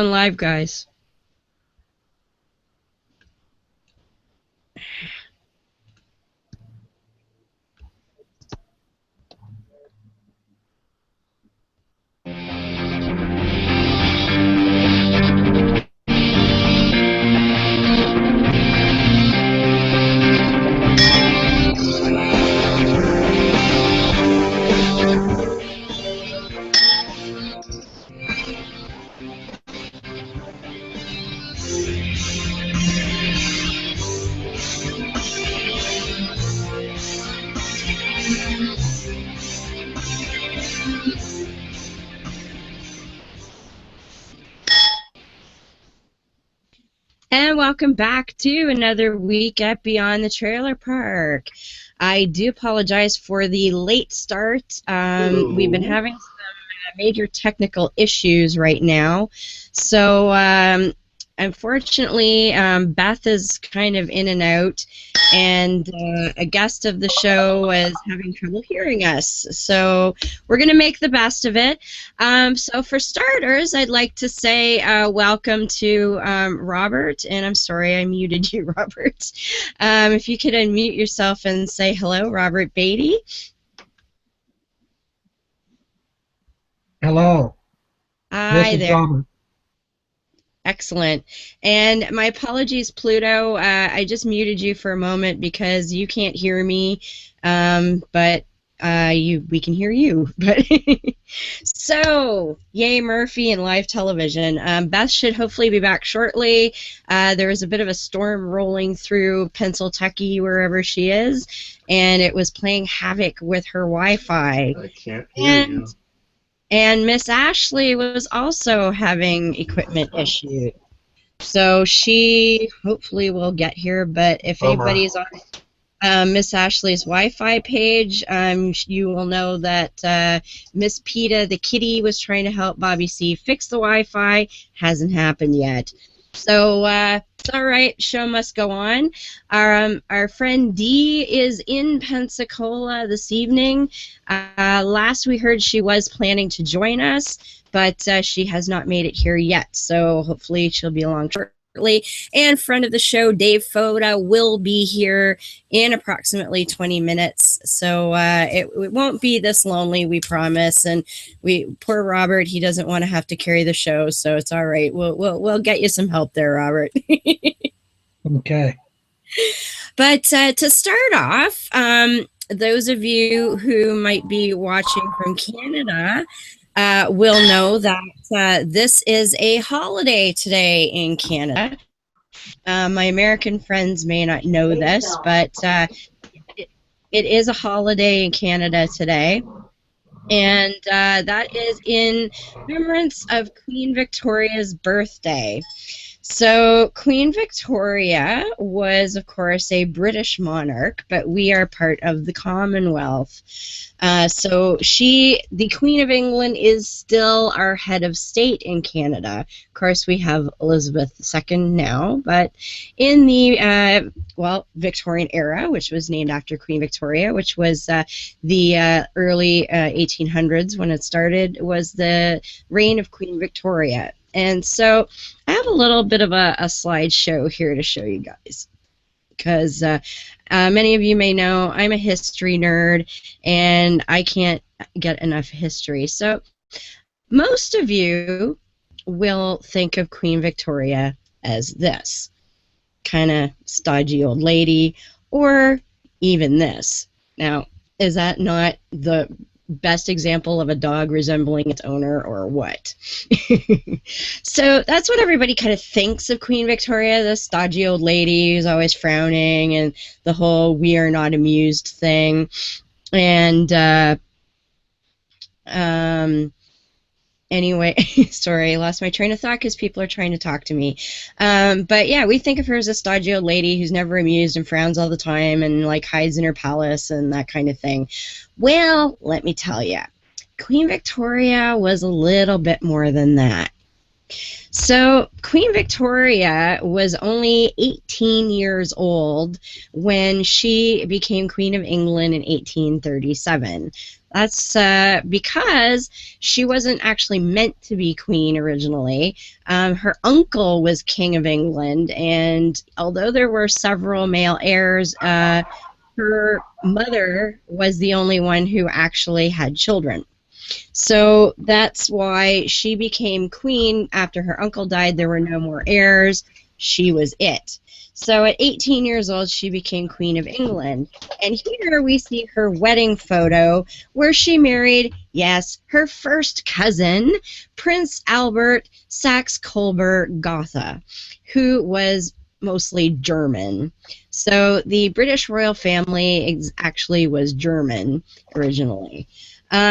live, guys. And welcome back to another week at Beyond the Trailer Park. I do apologize for the late start. We've been having some major technical issues right now. So, unfortunately, Beth is kind of in and out, and a guest of the show is having trouble hearing us. So we're going to make the best of it. So for starters, I'd like to say welcome to Robert, and I'm sorry I muted you, Robert. If you could unmute yourself and say hello, Robert Baty. Hello. Hi this is there. Robert. Excellent. And my apologies, Pluto. I just muted you for a moment because you can't hear me, but we can hear you. But so, yay Murphy and live television. Beth should hopefully be back shortly. There was a bit of a storm rolling through Pennsylvania, wherever she is, and it was playing havoc with her Wi-Fi. I can't hear you. And Miss Ashley was also having equipment issues. So she hopefully will get here, but if anybody's on Miss Ashley's Wi-Fi page, you will know that Miss Peta, the kitty, was trying to help Bobby C fix the Wi-Fi. Hasn't happened yet. So it's all right. Show must go on. Our friend Dee is in Pensacola this evening. Last we heard she was planning to join us, but she has not made it here yet. So hopefully she'll be along shortly. And friend of the show, Dave Foda, will be here in approximately 20 minutes. So it won't be this lonely, we promise. And poor Robert, he doesn't want to have to carry the show, so it's all right. We'll get you some help there, Robert. Okay. But to start off, those of you who might be watching from Canada will know that this is a holiday today in Canada. My American friends may not know this, but it is a holiday in Canada today. And that is in remembrance of Queen Victoria's birthday. So Queen Victoria was, of course, a British monarch, but we are part of the Commonwealth. So the Queen of England is still our head of state in Canada. Of course, we have Elizabeth II now, but in the, Victorian era, which was named after Queen Victoria, which was the early 1800s when it started, was the reign of Queen Victoria. And so I have a little bit of a slideshow here to show you guys, because many of you may know I'm a history nerd and I can't get enough history. So most of you will think of Queen Victoria as this kind of stodgy old lady, or even this. Now, is that not the best example of a dog resembling its owner, or what? So that's what everybody kind of thinks of Queen Victoria, the stodgy old lady who's always frowning, and the whole "we are not amused" thing. And anyway, sorry, I lost my train of thought because people are trying to talk to me. But yeah, we think of her as a stodgy old lady who's never amused and frowns all the time and like hides in her palace and that kind of thing. Well, let me tell you, Queen Victoria was a little bit more than that. So Queen Victoria was only 18 years old when she became Queen of England in 1837. That's because she wasn't actually meant to be queen originally. Her uncle was King of England, and although there were several male heirs, her mother was the only one who actually had children. So that's why she became queen after her uncle died. There were no more heirs. She was it. So at 18 years old, she became Queen of England. And here we see her wedding photo where she married, yes, her first cousin, Prince Albert Saxe-Coburg-Gotha, who was mostly German. So the British royal family actually was German originally.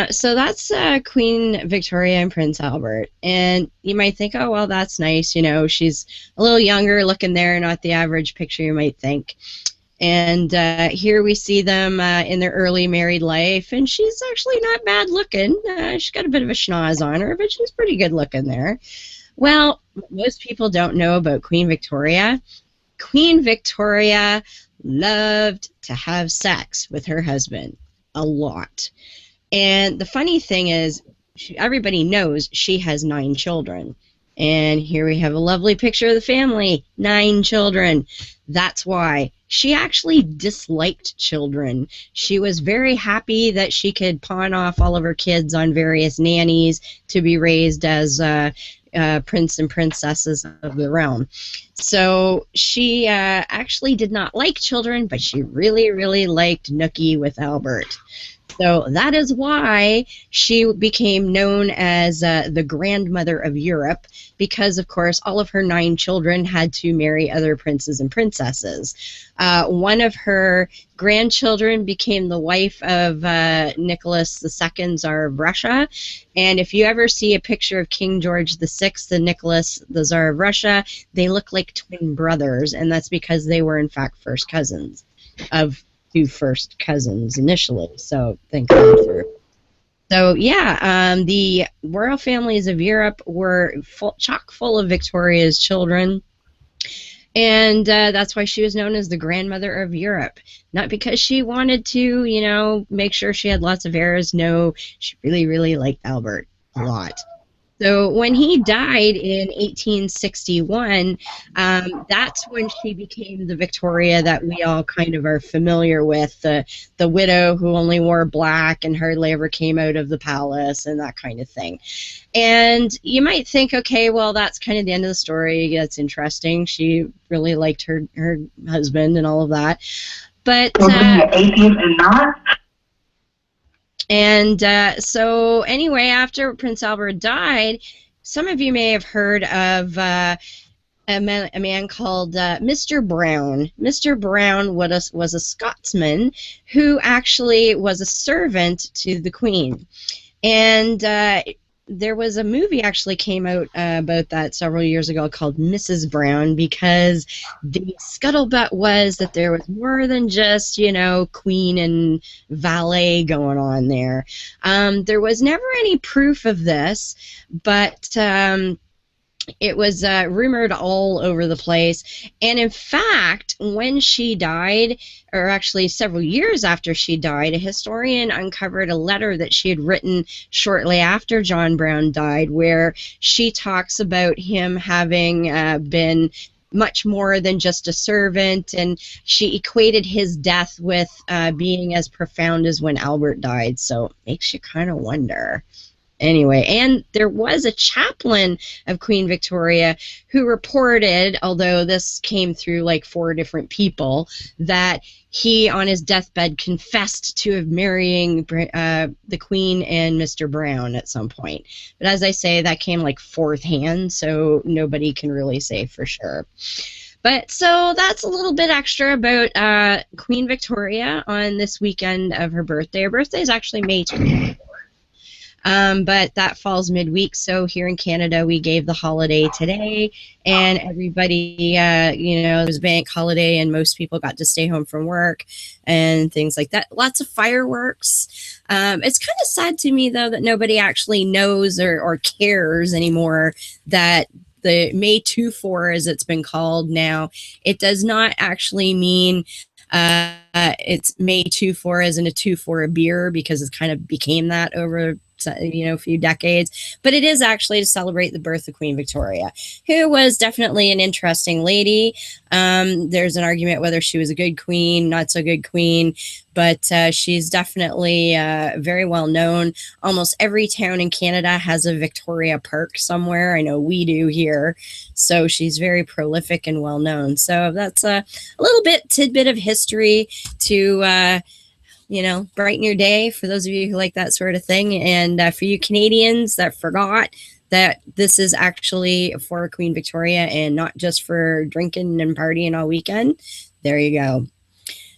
So that's Queen Victoria and Prince Albert. And you might think, oh, well, that's nice. You know, she's a little younger looking there, not the average picture you might think. And here we see them in their early married life. And she's actually not bad looking. She's got a bit of a schnoz on her, but she's pretty good looking there. Well, most people don't know about Queen Victoria. Queen Victoria loved to have sex with her husband a lot. And the funny thing is, everybody knows she has 9 children. And here we have a lovely picture of the family, 9 children. That's why she actually disliked children. She was very happy that she could pawn off all of her kids on various nannies to be raised as prince and princesses of the realm. So she actually did not like children, but she really, really liked Nookie with Albert. So that is why she became known as the grandmother of Europe, because, of course, all of her 9 children had to marry other princes and princesses. One of her grandchildren became the wife of Nicholas II, Tsar of Russia. And if you ever see a picture of King George VI and Nicholas, the Tsar of Russia, they look like twin brothers, and that's because they were, in fact, first cousins of 2 first cousins initially. So thank God for. So yeah, the royal families of Europe were chock full of Victoria's children, and that's why she was known as the grandmother of Europe. Not because she wanted to, you know, make sure she had lots of heirs. No, she really, really liked Albert a lot. So when he died in 1861, that's when she became the Victoria that we all kind of are familiar with, the widow who only wore black and hardly ever came out of the palace and that kind of thing. And you might think, okay, well, that's kind of the end of the story. That's interesting. She really liked her husband and all of that. But atheist and not. And so anyway, after Prince Albert died, some of you may have heard of a man called Mr. Brown. Mr. Brown was a Scotsman who actually was a servant to the Queen. And there was a movie actually came out about that several years ago called Mrs. Brown, because the scuttlebutt was that there was more than just, you know, queen and valet going on there. There was never any proof of this, but it was rumored all over the place. And in fact, when she died, or actually several years after she died, a historian uncovered a letter that she had written shortly after John Brown died, where she talks about him having been much more than just a servant, and she equated his death with being as profound as when Albert died. So it makes you kind of wonder. Anyway, and there was a chaplain of Queen Victoria who reported, although this came through like 4 different people, that he on his deathbed confessed to have marrying the Queen and Mr. Brown at some point. But as I say, that came like 4th hand, so nobody can really say for sure. But so that's a little bit extra about Queen Victoria on this weekend of her birthday. Her birthday is actually May 24th. but that falls midweek. So here in Canada, we gave the holiday today, and everybody, it was a bank holiday, and most people got to stay home from work and things like that. Lots of fireworks. It's kind of sad to me, though, that nobody actually knows or cares anymore that the May 2-4, as it's been called now, it does not actually mean it's May 2-4 as in a 2 for a beer, because it's kind of became that over a few decades, but it is actually to celebrate the birth of Queen Victoria, who was definitely an interesting lady. There's an argument whether she was a good queen, not so good queen, but she's definitely very well known. Almost every town in Canada has a Victoria Park somewhere. I know we do here. So she's very prolific and well known. So that's a little tidbit of history to brighten your day for those of you who like that sort of thing. And for you Canadians that forgot that this is actually for Queen Victoria and not just for drinking and partying all weekend, there you go.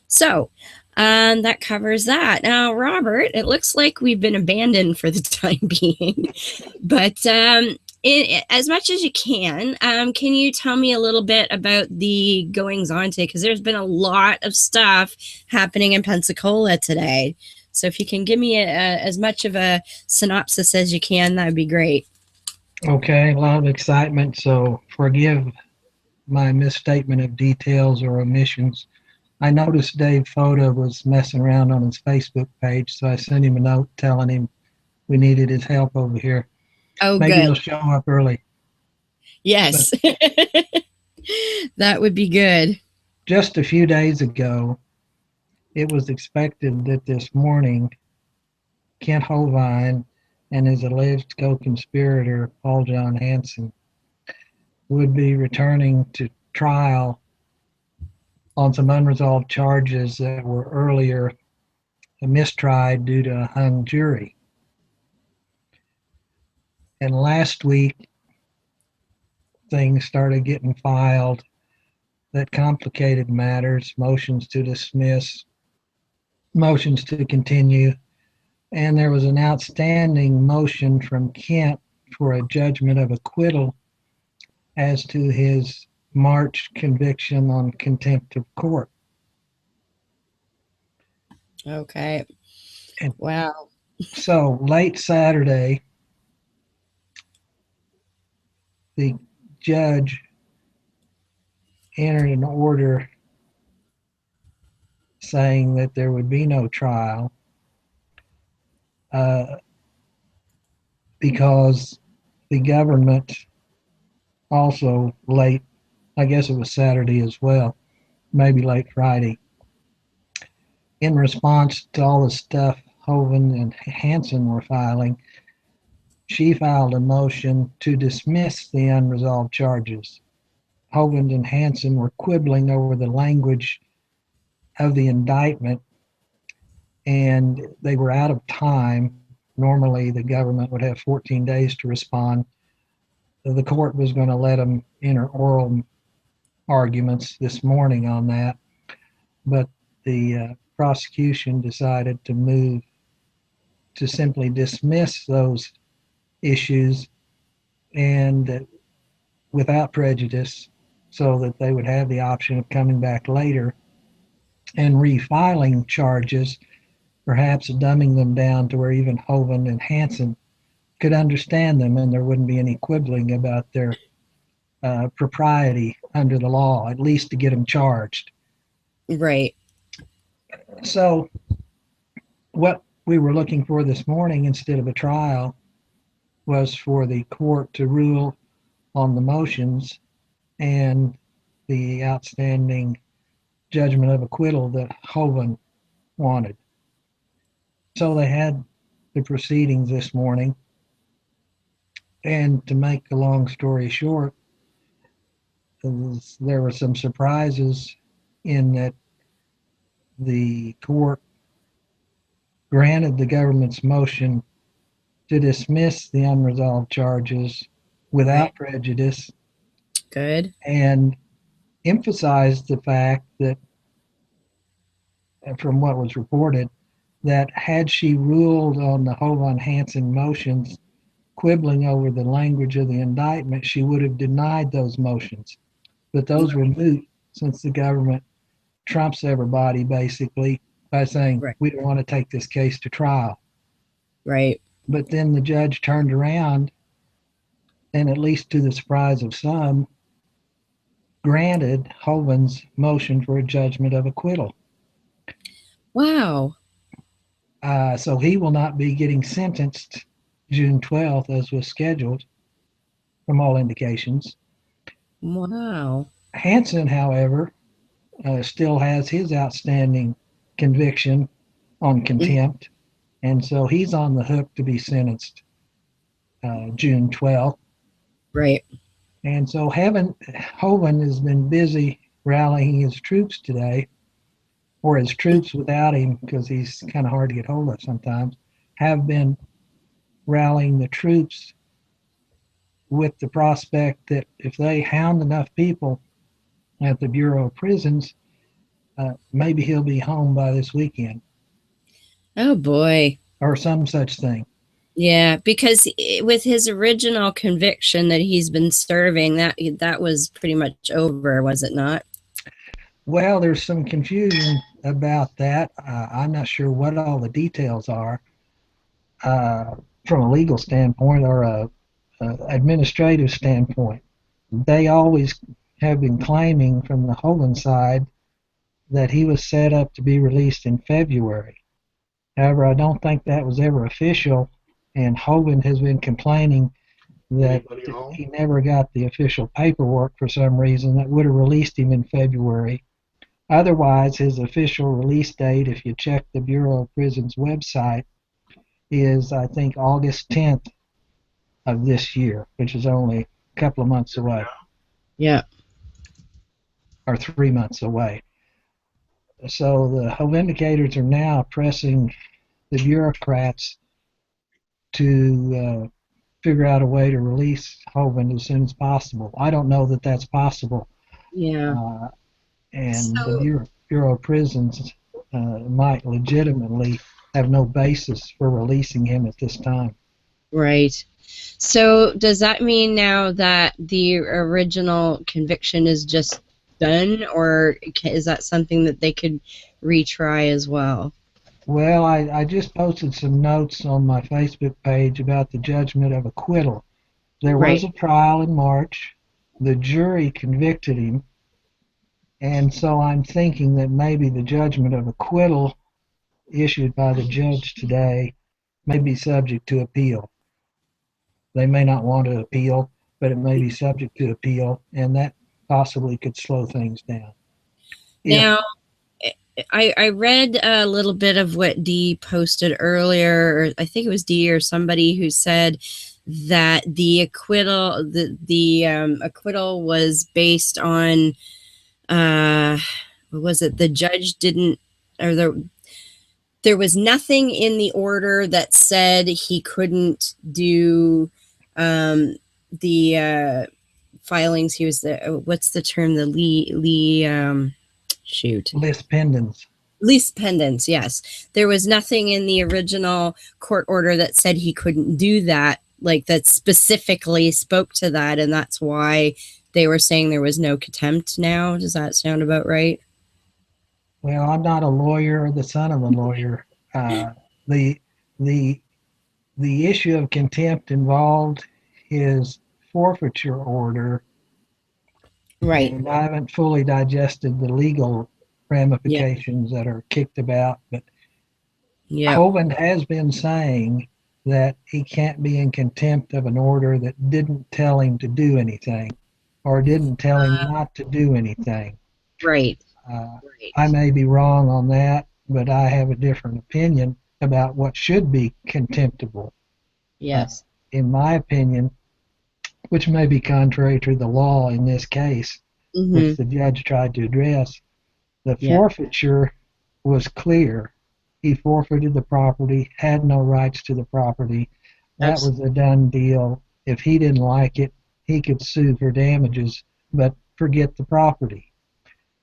So that covers that. Now, Robert, it looks like we've been abandoned for the time being, but as much as you can you tell me a little bit about the goings on today? Because there's been a lot of stuff happening in Pensacola today. So if you can give me as much of a synopsis as you can, that would be great. Okay, a lot of excitement, so forgive my misstatement of details or omissions. I noticed Dave Foda was messing around on his Facebook page, so I sent him a note telling him we needed his help over here. Oh, Maybe good. he'll show up early. Yes. That would be good. Just a few days ago, it was expected that this morning, Kent Hovind and his alleged co-conspirator, Paul John Hansen, would be returning to trial on some unresolved charges that were earlier mistried due to a hung jury. And last week, things started getting filed that complicated matters, motions to dismiss, motions to continue, and there was an outstanding motion from Kent for a judgment of acquittal as to his March conviction on contempt of court. Okay. And wow. So late Saturday, the judge entered an order saying that there would be no trial because the government also late, I guess it was Saturday as well, maybe late Friday, in response to all the stuff Hovind and Hansen were filing, she filed a motion to dismiss the unresolved charges. Hovind and Hansen were quibbling over the language of the indictment, and they were out of time. Normally, the government would have 14 days to respond. The court was going to let them enter oral arguments this morning on that, but the prosecution decided to move to simply dismiss those issues and without prejudice, so that they would have the option of coming back later and refiling charges, perhaps dumbing them down to where even Hovind and Hansen could understand them and there wouldn't be any quibbling about their propriety under the law, at least to get them charged. Right. So what we were looking for this morning instead of a trial was for the court to rule on the motions and the outstanding judgment of acquittal that Hovind wanted. So they had the proceedings this morning, and to make a long story short, there were some surprises in that the court granted the government's motion to dismiss the unresolved charges without prejudice. Good. And emphasized the fact that, from what was reported, that had she ruled on the Hovind Hansen motions, quibbling over the language of the indictment, she would have denied those motions. But those were moot since the government trumps everybody basically by saying, Right. we don't want to take this case to trial. Right. But then the judge turned around and, at least to the surprise of some, granted Hovind's motion for a judgment of acquittal. Wow. So he will not be getting sentenced June 12th as was scheduled from all indications. Wow. Hansen, however, still has his outstanding conviction on contempt, and so he's on the hook to be sentenced June 12th. Right. And so Hovind has been busy rallying his troops today, or his troops without him, because he's kind of hard to get hold of sometimes, have been rallying the troops with the prospect that if they hound enough people at the Bureau of Prisons, maybe he'll be home by this weekend Oh boy. or some such thing. Yeah, because with his original conviction that he's been serving, that was pretty much over, was it not? Well, there's some confusion about that. I'm not sure what all the details are from a legal standpoint or a administrative standpoint. They always have been claiming from the Hovind side that he was set up to be released in February. However, I don't think that was ever official, and Hovind has been complaining that he never got the official paperwork for some reason that would have released him in February. Otherwise, his official release date, if you check the Bureau of Prisons website, is, I think, August 10th of this year, which is only a couple of months away. Yeah. Or 3 months away. So the Hovindicators are now pressing the bureaucrats to figure out a way to release Hovind as soon as possible. I don't know that that's possible. Yeah. And So, the Bureau of Prisons might legitimately have no basis for releasing him at this time. right. So does that mean now that the original conviction is just done, or is that something that they could retry as well? Well, I just posted some notes on my Facebook page about the judgment of acquittal. There was a trial in March. The jury convicted him. And so I'm thinking that maybe the judgment of acquittal issued by the judge today may be subject to appeal. They may not want to appeal, but it may be subject to appeal, and that possibly could slow things down. Now, I read a little bit of what Dee posted earlier, or I think it was Dee or somebody who said that the acquittal, the acquittal was based on, what was it? The judge didn't, or there was nothing in the order that said he couldn't do the filings. He was the, what's the term? The Lis pendens. Lease pendants, yes. There was nothing in the original court order that said he couldn't do that, like that specifically spoke to that, and that's why they were saying there was no contempt now. Does that sound about right? Well, I'm not a lawyer or the son of a lawyer. The issue of contempt involved his forfeiture order. Right. And I haven't fully digested the legal ramifications that are kicked about, but Hovind has been saying that he can't be in contempt of an order that didn't tell him to do anything or didn't tell him not to do anything. Right. I may be wrong on that, but I have a different opinion about what should be contemptible. Yes. In my opinion, which may be contrary to the law in this case, which the judge tried to address, the forfeiture was clear. He forfeited the property, had no rights to the property. That was a done deal. If he didn't like it, he could sue for damages, but forget the property.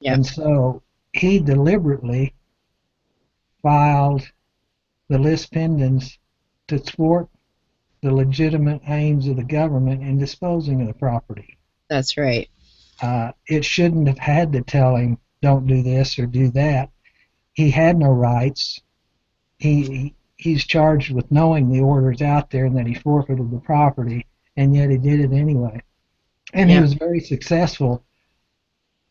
And so he deliberately filed the lis pendens to thwart the legitimate aims of the government in disposing of the property. That's right. It shouldn't have had to tell him, don't do this or do that. He had no rights. He's charged with knowing the order's out there and that he forfeited the property, and yet he did it anyway. And he Yeah. was very successful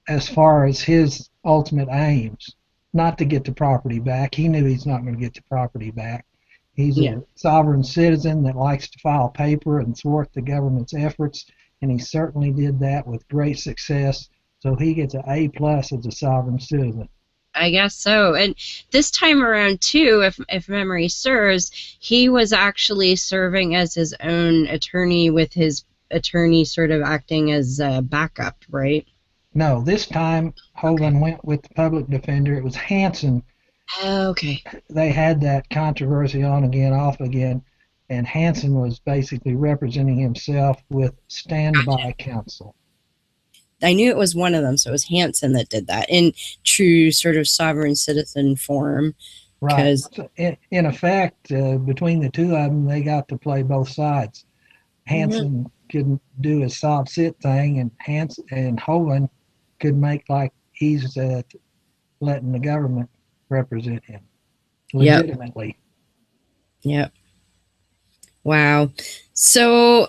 as far as his ultimate aims, not to get the property back. He knew he's not going to get the property back. He's Yeah. a sovereign citizen that likes to file paper and thwart the government's efforts, and he certainly did that with great success. So he gets an A+ as a sovereign citizen. I guess so. And this time around too, if memory serves, he was actually serving as his own attorney, with his attorney sort of acting as a backup, right? No, this time Hovind went with the public defender. It was Hansen. Okay. They had that controversy on again, off again, and Hansen was basically representing himself with standby counsel. I knew it was one of them, so it was Hansen that did that in true sort of sovereign citizen form. Right. So in effect, between the two of them, they got to play both sides. Hansen could do his sob sit thing, and Hovind could make like he's letting the government represent him legitimately. Yep. Wow. So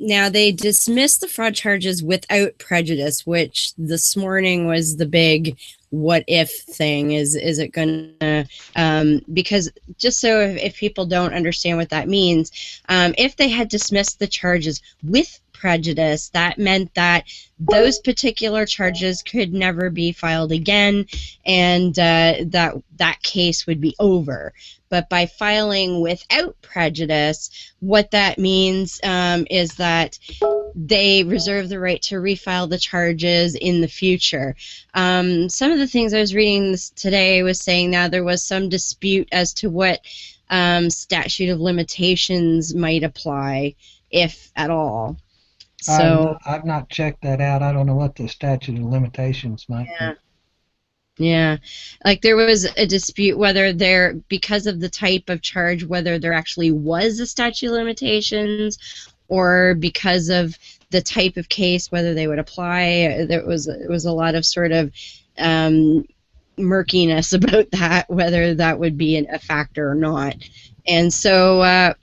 now they dismissed the fraud charges without prejudice, which this morning was the big what if thing. Is it gonna because just so if people don't understand what that means, if they had dismissed the charges with prejudice, that meant that those particular charges could never be filed again, and that case would be over. But by filing without prejudice, what that means is that they reserve the right to refile the charges in the future. Some of the things I was reading today was saying that there was some dispute as to what statute of limitations might apply, if at all. So I've not checked that out. I don't know what the statute of limitations might be. Yeah, like there was a dispute whether there, because of the type of charge, whether there actually was a statute of limitations, or because of the type of case, whether they would apply. It was a lot of sort of murkiness about that, whether that would be a factor or not. And so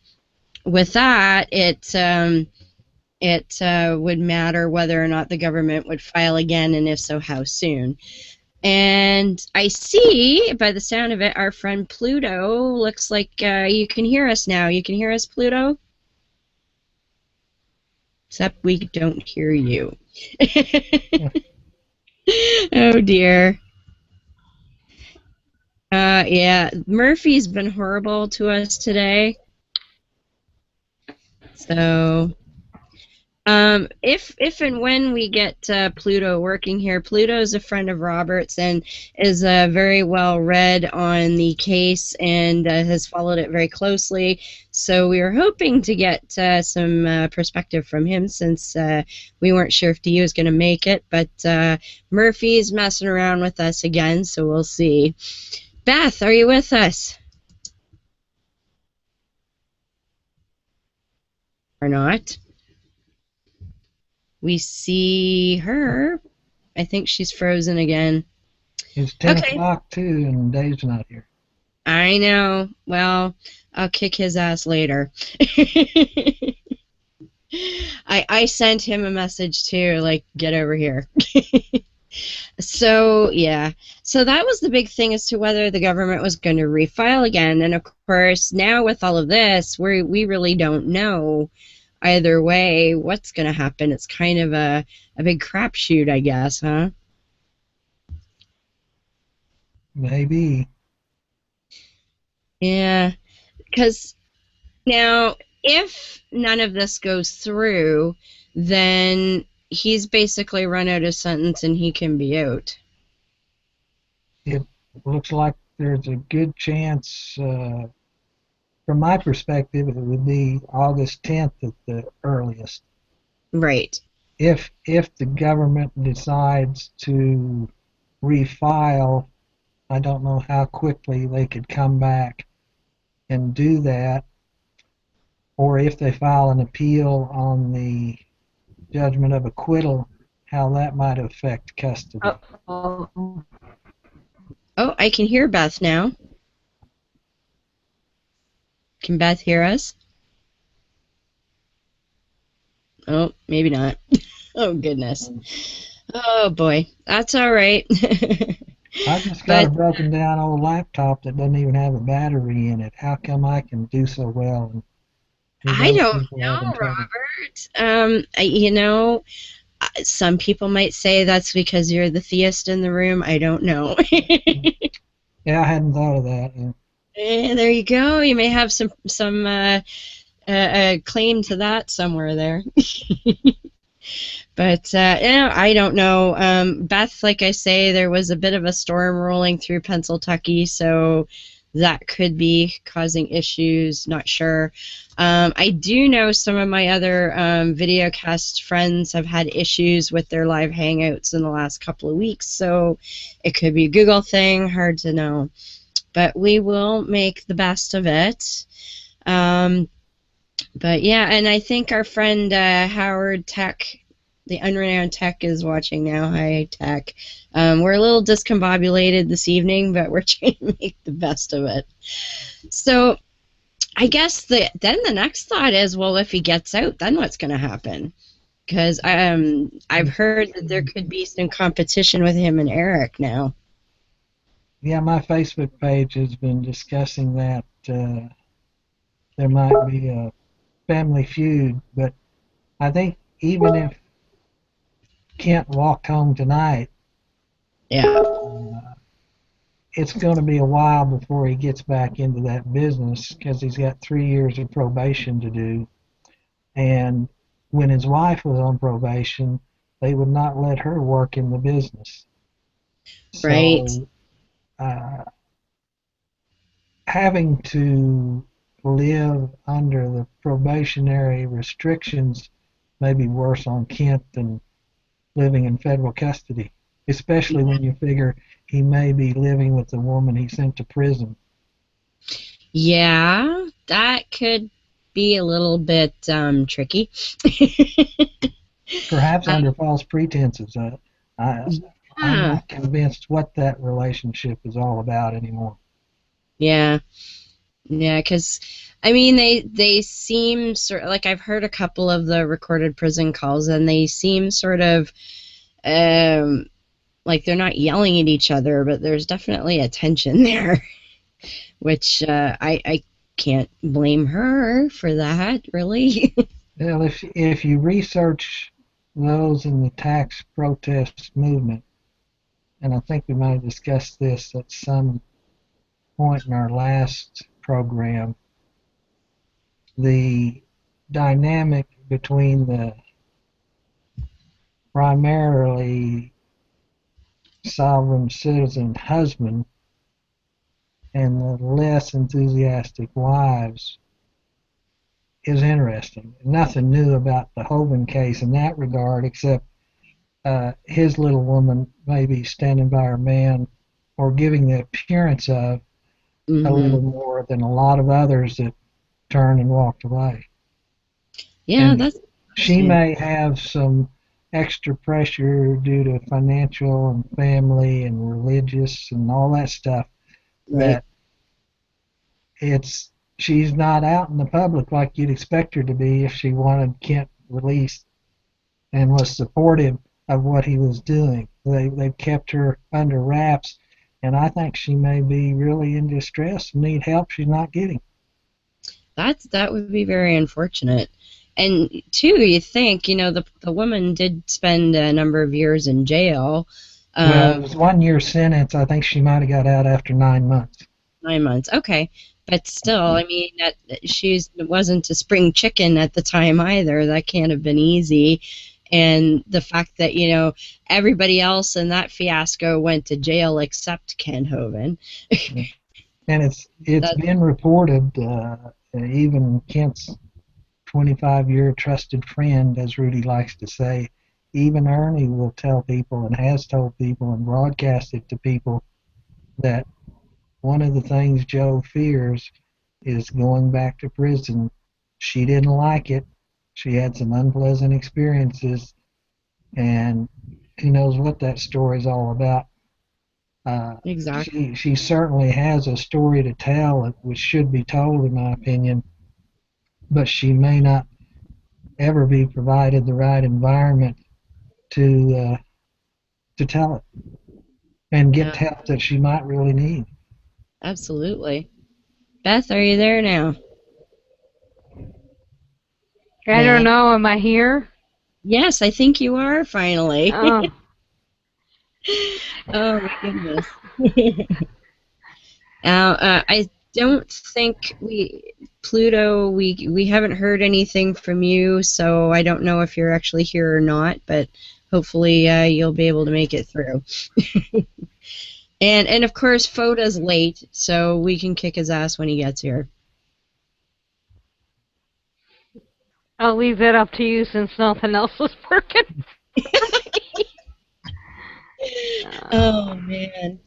with that, it would matter whether or not the government would file again, and if so, how soon. And I see, by the sound of it, our friend Pluto looks like you can hear us now. You can hear us, Pluto? Except we don't hear you. Oh, dear. Yeah, Murphy's been horrible to us today. So if and when we get Pluto working here, Pluto is a friend of Robert's and is very well read on the case and has followed it very closely. So we were hoping to get some perspective from him, since we weren't sure if Dee was going to make it. But Murphy's messing around with us again, so we'll see. Beth, are you with us? Or not? We see her. I think she's frozen again. It's 10 o'clock too, and Dave's not here. I know. Well, I'll kick his ass later. I sent him a message too, like, get over here. So yeah, so that was the big thing as to whether the government was going to refile again. And of course, now with all of this, we really don't know either way what's going to happen. It's kind of a big crapshoot, I guess, huh? Maybe. Yeah, because now if none of this goes through, then he's basically run out of sentence and he can be out. It looks like there's a good chance, from my perspective, it would be August 10th at the earliest. Right. If the government decides to refile I don't know how quickly they could come back and do that, or if they file an appeal on the judgment of acquittal, how that might affect custody. Oh, I can hear Beth now. Can Beth hear us? Oh, maybe not. Oh, goodness. Oh, boy. That's all right. I've just got a But broken down old laptop that doesn't even have a battery in it. How come I can do so well and these I other don't people having know, trouble? Robert. Some people might say that's because you're the theist in the room. I don't know. Yeah, I hadn't thought of that. Yeah. There you go. You may have some claim to that somewhere there. But I don't know. Beth, like I say, there was a bit of a storm rolling through Pennsylvania, so that could be causing issues. Not sure. I do know some of my other videocast friends have had issues with their live hangouts in the last couple of weeks, so it could be a Google thing. Hard to know. But we will make the best of it. But yeah, and I think our friend Howard Tech, the unrenowned Tech, is watching now. Hi, Tech. We're a little discombobulated this evening, but we're trying to make the best of it. So I guess then the next thought is, well, if he gets out, then what's going to happen? Because I've heard that there could be some competition with him and Eric now. Yeah, my Facebook page has been discussing that there might be a family feud, but I think even if Kent walked home tonight, Yeah. it's going to be a while before he gets back into that business because he's got 3 years of probation to do. And when his wife was on probation, they would not let her work in the business. Right. So uh, having to live under the probationary restrictions may be worse on Kent than living in federal custody, especially when you figure he may be living with the woman he sent to prison. Yeah, that could be a little bit tricky. Perhaps under false pretenses. I, I'm Yeah, not convinced what that relationship is all about anymore. yeah, yeah. Because I mean, they seem sort of like I've heard a couple of the recorded prison calls, and they seem sort of um like they're not yelling at each other, but there's definitely a tension there, which I can't blame her for that, really. Well, if you research those in the tax protest movement, and I think we might have discussed this at some point in our last program, the dynamic between the primarily sovereign citizen husband and the less enthusiastic wives is interesting. Nothing new about the Hovind case in that regard, except his little woman maybe standing by her man or giving the appearance of a Hmm. little more than a lot of others that turned and walked away. Yeah, And that's she interesting. may have some extra pressure due to financial and family and religious and all that stuff Right. that it's she's not out in the public like you'd expect her to be if she wanted Kent released and was supportive of what he was doing. They've kept her under wraps, and I think she may be really in distress and need help she's not getting. That would be very unfortunate. And two, you think, the woman did spend a number of years in jail. Well, it Um, was 1 year sentence. I think she might have got out after 9 months. 9 months. Okay. But still, I mean, she wasn't a spring chicken at the time either. That can't have been easy. And the fact that, everybody else in that fiasco went to jail except Ken Hovind. And it's That, been reported, even Kent's 25-year trusted friend, as Rudy likes to say, even Ernie will tell people and has told people and broadcasted to people that one of the things Joe fears is going back to prison. She didn't like it. She had some unpleasant experiences, and he knows what that story's all about. Exactly. She certainly has a story to tell, which should be told, in my opinion, but she may not ever be provided the right environment to tell it and get Yeah, help that she might really need. absolutely. Beth, are you there now? I don't know. Am I here? Yes, I think you are finally. Oh, Oh my goodness. I don't think Pluto, we haven't heard anything from you, so I don't know if you're actually here or not, but hopefully you'll be able to make it through. And of course, Foda's late, so we can kick his ass when he gets here. I'll leave that up to you since nothing else is working. Oh man.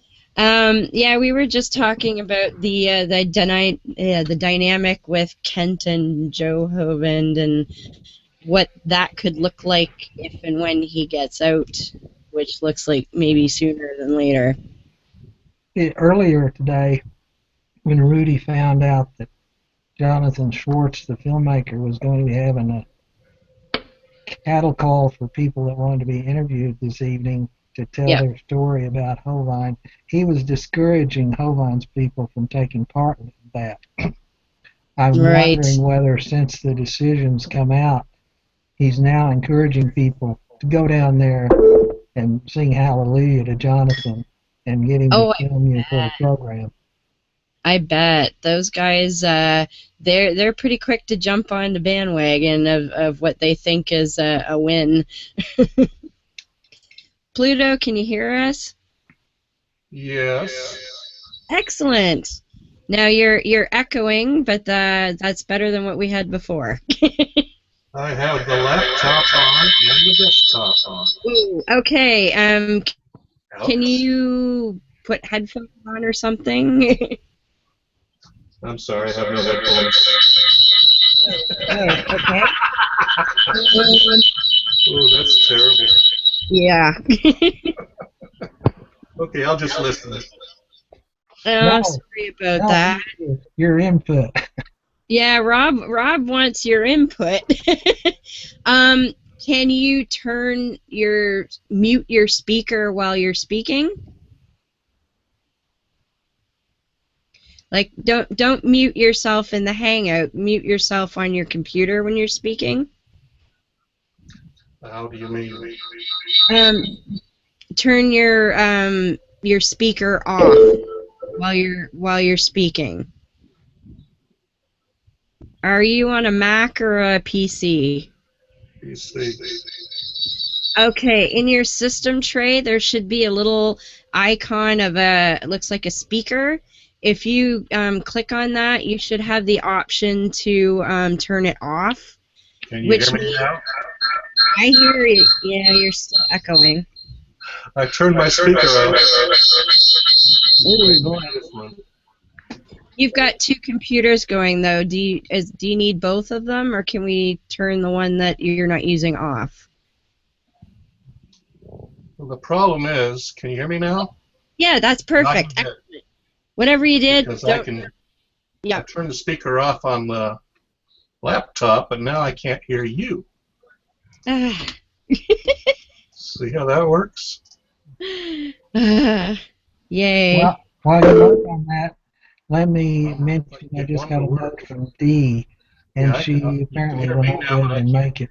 Yeah, we were just talking about the dynamic with Kent and Joe Hovind and what that could look like if and when he gets out, which looks like maybe sooner than later. Earlier today, when Rudy found out that Jonathan Schwartz, the filmmaker, was going to be having a cattle call for people that wanted to be interviewed this evening to tell Yep. their story about Hovind, he was discouraging Hovind's people from taking part in that. I'm Right. wondering whether, since the decisions come out, he's now encouraging people to go down there and sing hallelujah to Jonathan and get him Oh, to film you for the program. I bet those guys they're pretty quick to jump on the bandwagon of what they think is a win. Pluto, can you hear us? Yes. Excellent. Now you're echoing, but that's better than what we had before. I have the laptop on and the desktop on. Ooh, okay. Can Ouch. you put headphones on or something? I'm sorry, I have no headphones. Oh, okay. Oh, that's terrible. Yeah. Okay, I'll just listen. No, Sorry about no, that. your input. Yeah, Rob wants your input. Can you mute your speaker while you're speaking? Like don't mute yourself in the Hangout. Mute yourself on your computer when you're speaking. How do you mean? Turn your speaker off while you're speaking. Are you on a Mac or a PC? PC. Okay, in your system tray, there should be a little icon of it looks like a speaker. If you click on that, you should have the option to turn it off. Can you hear me now? I hear it. Yeah, you're still echoing. I turned my speaker off. Ooh. Go ahead, this one. You've got two computers going though. Do you need both of them, or can we turn the one that you're not using off? Well, the problem is, can you hear me now? Yeah, that's perfect. Not yet, Whatever you did, because don't. I turned the speaker off on the laptop, but now I can't hear you. See how that works? Yay. Well, while you work on that, let me mention I just got a note from Dee, and Yeah, she apparently hear will me not be now, able but I to can't make it.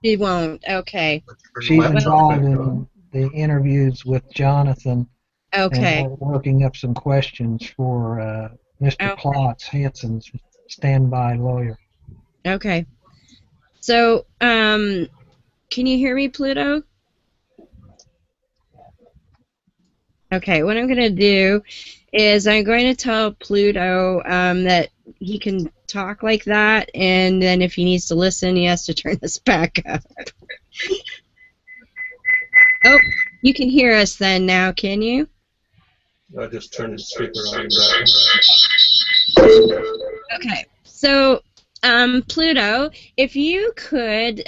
She won't. Okay. She's Laptop involved back in on. the interviews with Jonathan, Okay. and we're working up some questions for Mr. Okay. Klotz, Hanson's standby lawyer. Okay. So, can you hear me, Pluto? Okay, what I'm going to do is I'm going to tell Pluto that he can talk like that, and then if he needs to listen, he has to turn this back up. Oh, you can hear us then now, can you? I just turned the speaker on. Okay, so Pluto, if you could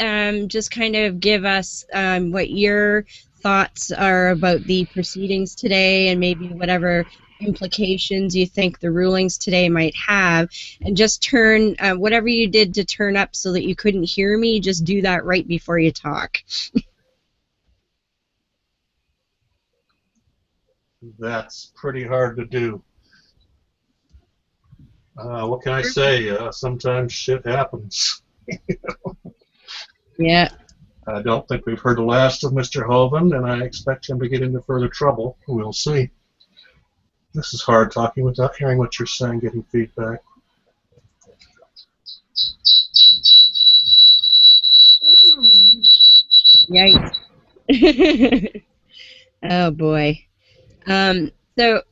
just kind of give us what your thoughts are about the proceedings today and maybe whatever implications you think the rulings today might have, and just turn whatever you did to turn up so that you couldn't hear me, just do that right before you talk. That's pretty hard to do. What can I say? Sometimes shit happens. Yeah. I don't think we've heard the last of Mr. Hovind, and I expect him to get into further trouble. We'll see. This is hard talking without hearing what you're saying, getting feedback. Yikes. Oh boy. So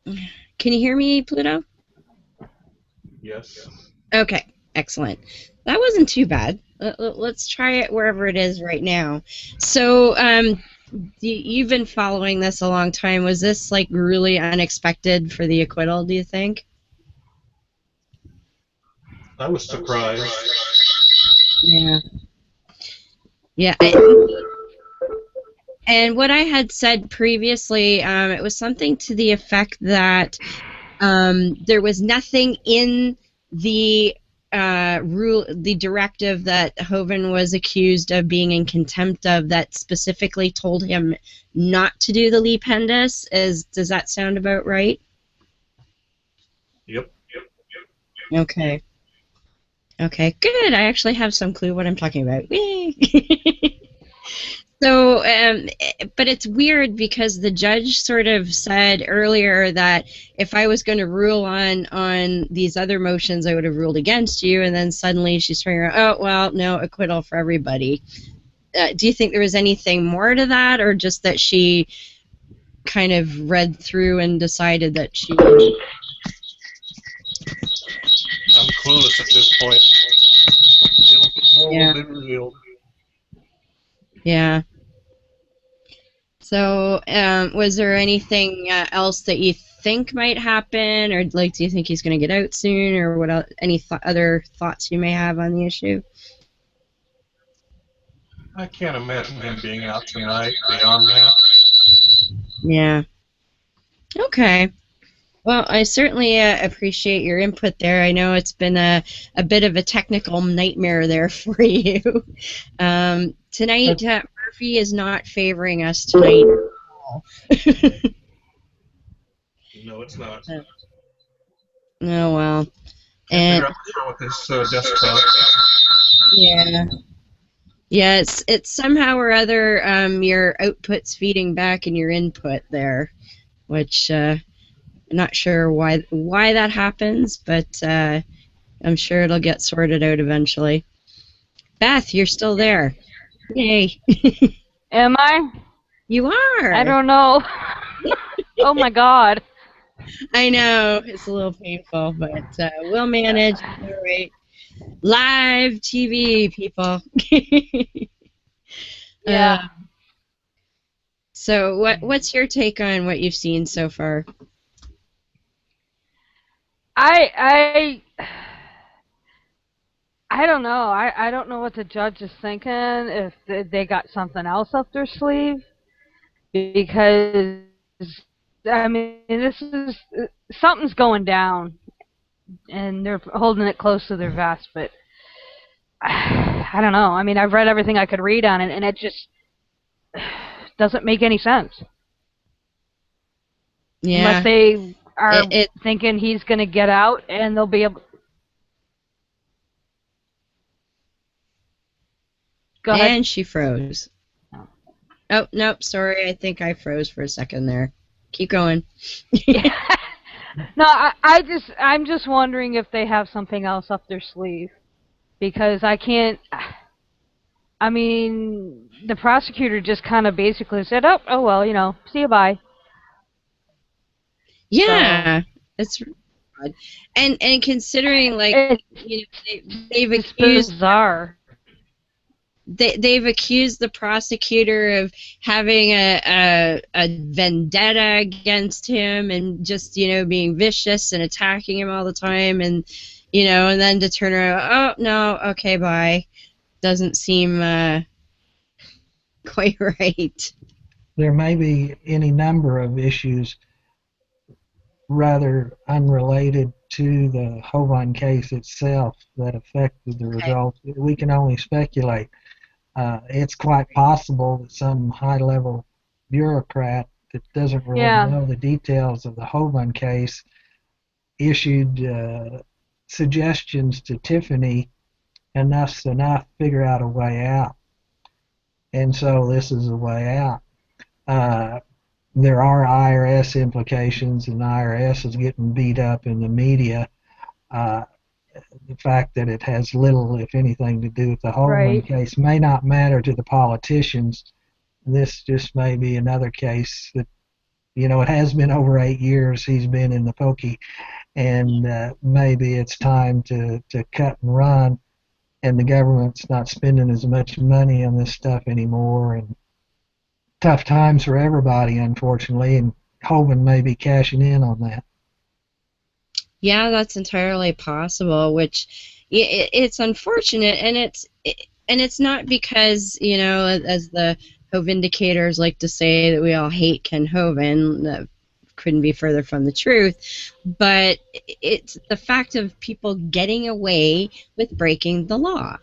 can you hear me, Pluto? Yes. Okay, excellent. That wasn't too bad. Let's try it wherever it is right now. So, you've been following this a long time. Was this like really unexpected for the acquittal, do you think? I was surprised. Yeah. Yeah. And what I had said previously, it was something to the effect that there was nothing in the the directive that Hovind was accused of being in contempt of that specifically told him not to do the lependus. Does that sound about right? Yep. Okay. Okay, good. I actually have some clue what I'm talking about. Yay! So, but it's weird because the judge sort of said earlier that if I was going to rule on these other motions, I would have ruled against you, and then suddenly she's turning around, oh, well, no, acquittal for everybody. Do you think there was anything more to that, or just that she kind of read through and decided that she... I'm clueless at this point. More Yeah. will be revealed. Yeah. So, was there anything else that you think might happen, or like, do you think he's going to get out soon, or what else, any other thoughts you may have on the issue? I can't imagine him being out tonight beyond that. Yeah. Okay. Well, I certainly appreciate your input there. I know it's been a bit of a technical nightmare there for you. Tonight, Murphy is not favoring us tonight at all. No, it's not. Oh, well. Can't And figure out what's wrong with this desktop. yeah. Yeah, it's somehow or other your output's feeding back in your input there, which I'm not sure why that happens, but I'm sure it'll get sorted out eventually. Beth, you're still there. Yay. Am I? You are. I don't know. Oh my God. I know. It's a little painful, but we'll manage. All right. Live TV, people. Yeah. So what's your take on what you've seen so far? I don't know. I don't know what the judge is thinking, if they got something else up their sleeve, because I mean, this is something's going down, and they're holding it close to their vest. But I don't know. I mean, I've read everything I could read on it, and it just doesn't make any sense. Yeah. Unless they are thinking he's going to get out, and they'll be able. Go ahead. And she froze. Oh, nope, sorry. I think I froze for a second there. Keep going. No, I'm just wondering if they have something else up their sleeve, because I can't. I mean, the prosecutor just kind of basically said, "Oh well, you know, see you, bye." Yeah, it's odd. And considering, like, you know, they've accused. Bizarre. they've accused the prosecutor of having a vendetta against him and just, being vicious and attacking him all the time, and and then to turn around, oh no, okay, bye, doesn't seem quite right. There may be any number of issues rather unrelated to the Hovind case itself that affected the results. We can only speculate. It's quite possible that some high-level bureaucrat that doesn't really know the details of the Hovind case issued suggestions to Tiffany, enough to figure out a way out. And so this is a way out. There are IRS implications, and the IRS is getting beat up in the media. The fact that it has little, if anything, to do with the Hovind case may not matter to the politicians. This just may be another case that, it has been over 8 years he's been in the pokey, and maybe it's time to cut and run, and the government's not spending as much money on this stuff anymore, and tough times for everybody, unfortunately, and Hovind may be cashing in on that. Yeah, that's entirely possible, which it's unfortunate, and it's not because, as the Hovindicators like to say, that we all hate Ken Hovind. That couldn't be further from the truth, but it's the fact of people getting away with breaking the law.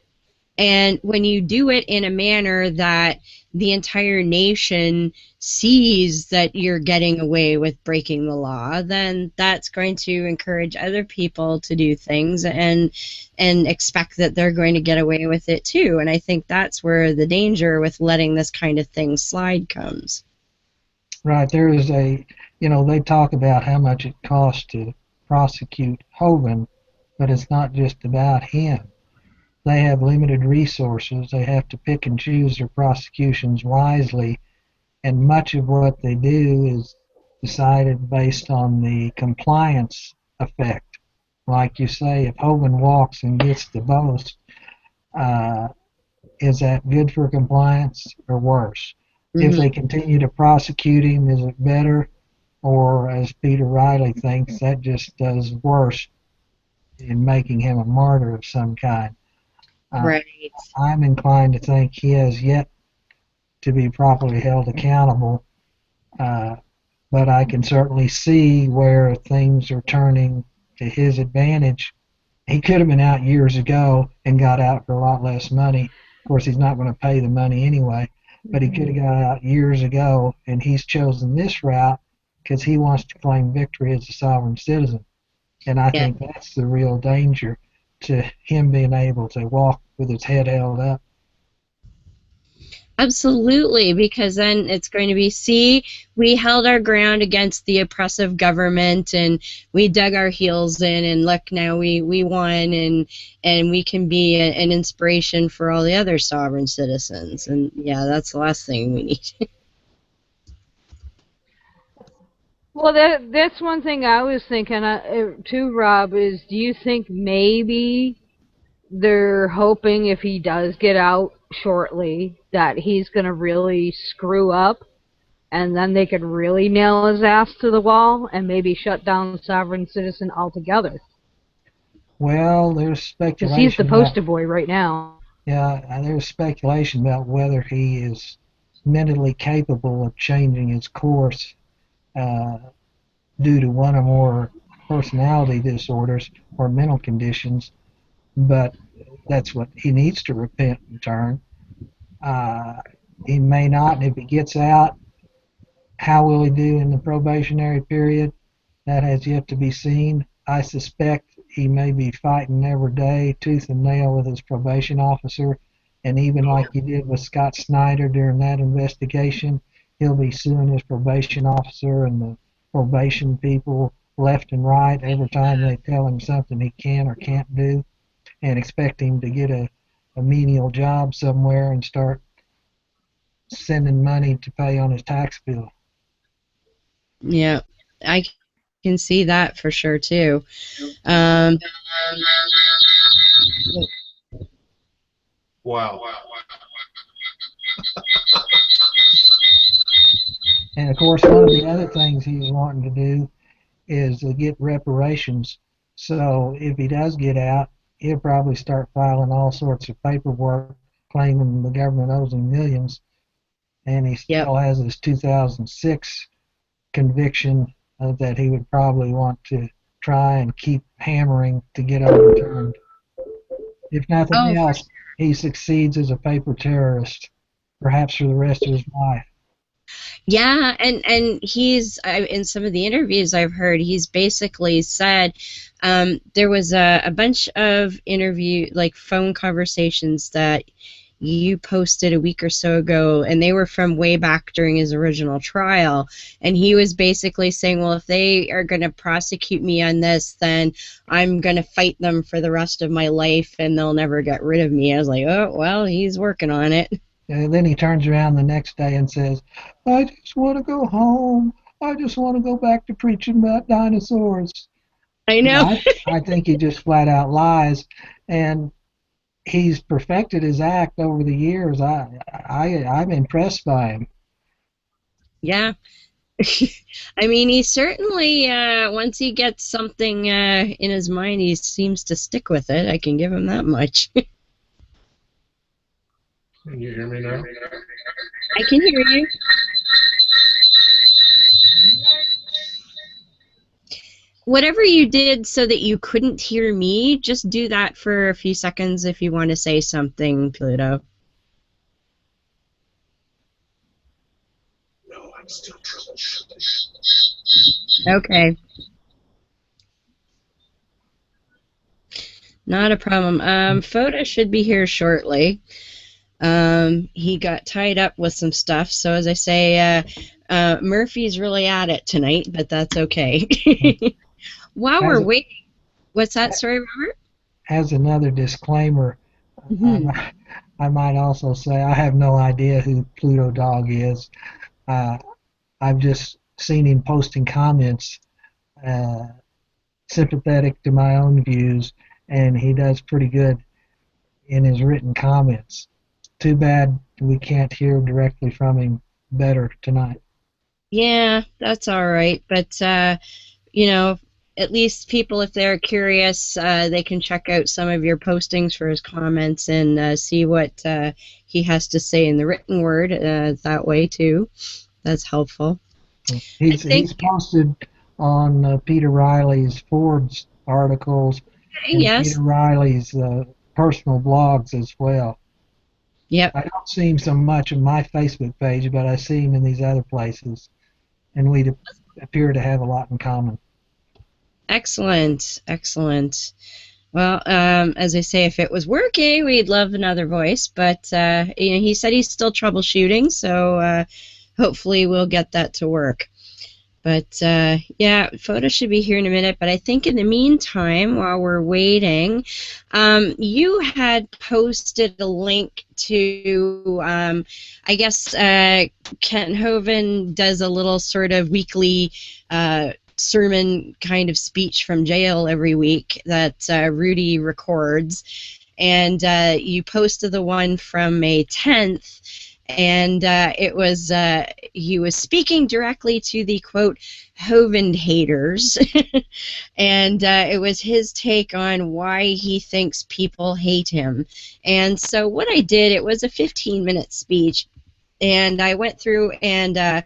And when you do it in a manner that the entire nation sees that you're getting away with breaking the law, then that's going to encourage other people to do things and expect that they're going to get away with it too. And I think that's where the danger with letting this kind of thing slide comes. Right. There is they talk about how much it costs to prosecute Hovind, but it's not just about him. They have limited resources. They have to pick and choose their prosecutions wisely, and much of what they do is decided based on the compliance effect. Like you say, if Hovind walks and gets the boast, is that good for compliance or worse? Mm-hmm. If they continue to prosecute him, is it better? Or, as Peter Riley thinks, that just does worse in making him a martyr of some kind. Right. I'm inclined to think he has yet to be properly held accountable, but I can certainly see where things are turning to his advantage. He could have been out years ago and got out for a lot less money. Of course, he's not going to pay the money anyway, but he could have got out years ago, and he's chosen this route because he wants to claim victory as a sovereign citizen. And I think that's the real danger to him being able to walk with his head held up. Absolutely, because then it's going to be, see, we held our ground against the oppressive government, and we dug our heels in, and look, now we won, and we can be an inspiration for all the other sovereign citizens. And yeah, that's the last thing we need. Well, that's one thing I was thinking too, Rob, is do you think maybe they're hoping if he does get out shortly that he's going to really screw up, and then they could really nail his ass to the wall and maybe shut down Sovereign Citizen altogether? Well, there's speculation. Because he's the poster boy right now. Yeah, there's speculation about whether he is mentally capable of changing his course due to one or more personality disorders or mental conditions, but that's what he needs to repent and turn. He may not, and if he gets out, how will he do in the probationary period? That has yet to be seen. I suspect he may be fighting every day, tooth and nail, with his probation officer, and even like he did with Scott Snyder during that investigation, he'll be suing his probation officer and the probation people left and right every time they tell him something he can or can't do, and expect him to get a menial job somewhere and start sending money to pay on his tax bill. Yeah, I can see that for sure too. Wow. And of course, one of the other things he's wanting to do is to get reparations. So if he does get out, he'll probably start filing all sorts of paperwork claiming the government owes him millions. And he Yep. still has his 2006 conviction that he would probably want to try and keep hammering to get overturned. If nothing Oh, else, he succeeds as a paper terrorist, perhaps for the rest of his life. yeah, and he's in some of the interviews I've heard, he's basically said there was a bunch of phone conversations that you posted a week or so ago, and they were from way back during his original trial, and he was basically saying, well, if they are going to prosecute me on this, then I'm going to fight them for the rest of my life and they'll never get rid of me. I was like, oh, well, he's working on it. And then he turns around the next day and says, I just want to go home. I just want to go back to preaching about dinosaurs. I know. I think he just flat out lies, and he's perfected his act over the years. I'm impressed by him. Yeah. I mean, he certainly, once he gets something in his mind, he seems to stick with it. I can give him that much. Can you hear me now? I can hear you. Whatever you did so that you couldn't hear me, just do that for a few seconds if you want to say something, Pluto. No, I'm still troubleshooting. Okay. Not a problem. Foda should be here shortly. He got tied up with some stuff, so as I say, Murphy's really at it tonight, but that's okay. While we're waiting, what's that? Sorry, Robert? As another disclaimer, I might also say I have no idea who Pluto Dog is. I've just seen him posting comments sympathetic to my own views, and he does pretty good in his written comments. Too bad we can't hear directly from him better tonight. Yeah, that's all right. But, you know, at least people, if they're curious, they can check out some of your postings for his comments and see what he has to say in the written word that way, too. That's helpful. He's posted on Peter Riley's Forbes articles and yes. Peter Riley's personal blogs as well. Yep. I don't see him so much on my Facebook page, but I see him in these other places, and we appear to have a lot in common. Excellent, excellent. Well, as I say, if it was working, we'd love another voice, but you know, he said he's still troubleshooting, so hopefully we'll get that to work. But yeah, Foda should be here in a minute, but I think in the meantime, while we're waiting, you had posted a link to, I guess Kent Hovind does a little sort of weekly sermon kind of speech from jail every week that Rudy records, and you posted the one from May 10th, and it was he was speaking directly to the quote Hovind haters, and it was his take on why he thinks people hate him. And so what I did, it was a 15-minute speech, and I went through and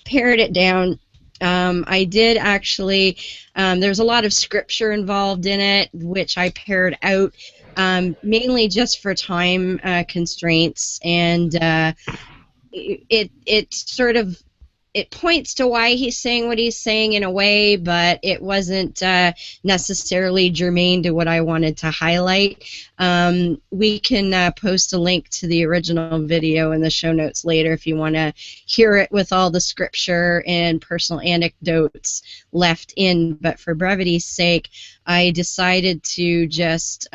pared it down. I did actually, there's a lot of scripture involved in it, which I pared out, mainly just for time constraints, and it sort of, it points to why he's saying what he's saying in a way, but it wasn't necessarily germane to what I wanted to highlight. We can post a link to the original video in the show notes later if you want to hear it with all the scripture and personal anecdotes left in, but for brevity's sake, I decided to just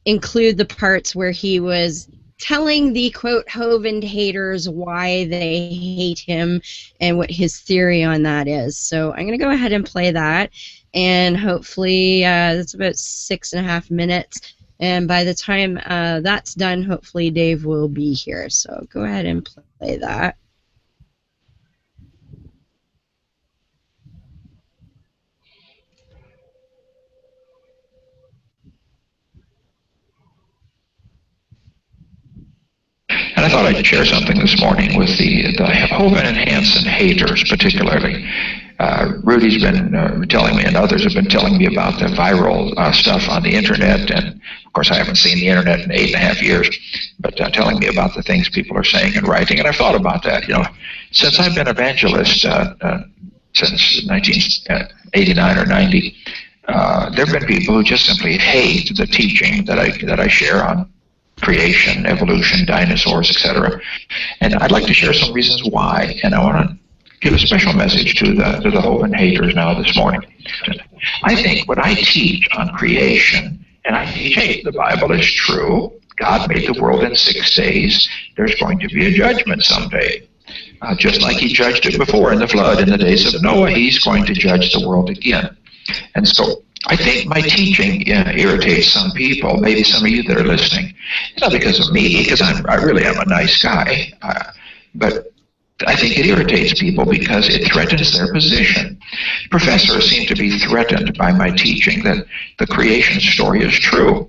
include the parts where he was telling the quote Hovind haters why they hate him and what his theory on that is. So I'm going to go ahead and play that, and hopefully that's about 6.5 minutes, and by the time that's done, hopefully Dave will be here. So go ahead and play that. And I thought I'd share something this morning with the Hovind and Hansen haters, particularly. Rudy's been telling me, and others have been telling me about the viral stuff on the internet, and of course I haven't seen the internet in 8.5 years, but telling me about the things people are saying and writing, and I've thought about that. Since I've been evangelist since 1989 or 90, there have been people who just simply hate the teaching that I share on creation, evolution, dinosaurs, etc. And I'd like to share some reasons why, and I want to give a special message to the Hovind haters now this morning. I think when I teach on creation, and I teach, hey, the Bible is true, God made the world in 6 days, there's going to be a judgment someday. Just like he judged it before in the flood in the days of Noah, he's going to judge the world again. And so I think my teaching irritates some people, maybe some of you that are listening. It's not because of me, because I really am a nice guy, but I think it irritates people because it threatens their position. Professors seem to be threatened by my teaching that the creation story is true.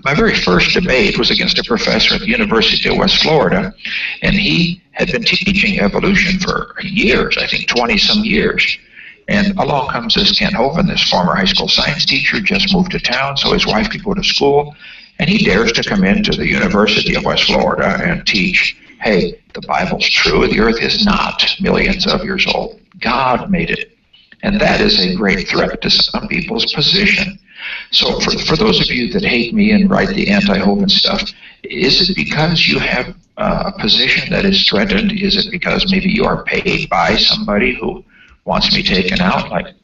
My very first debate was against a professor at the University of West Florida, and he had been teaching evolution for years, I think 20-some years. And along comes this Kent Hovind, this former high school science teacher, just moved to town so his wife could go to school, and he dares to come into the University of West Florida and teach, hey, the Bible's true, the earth is not millions of years old. God made it. And that is a great threat to some people's position. So for those of you that hate me and write the anti-Hovind stuff, is it because you have a position that is threatened? Is it because maybe you are paid by somebody who wants me taken out? Like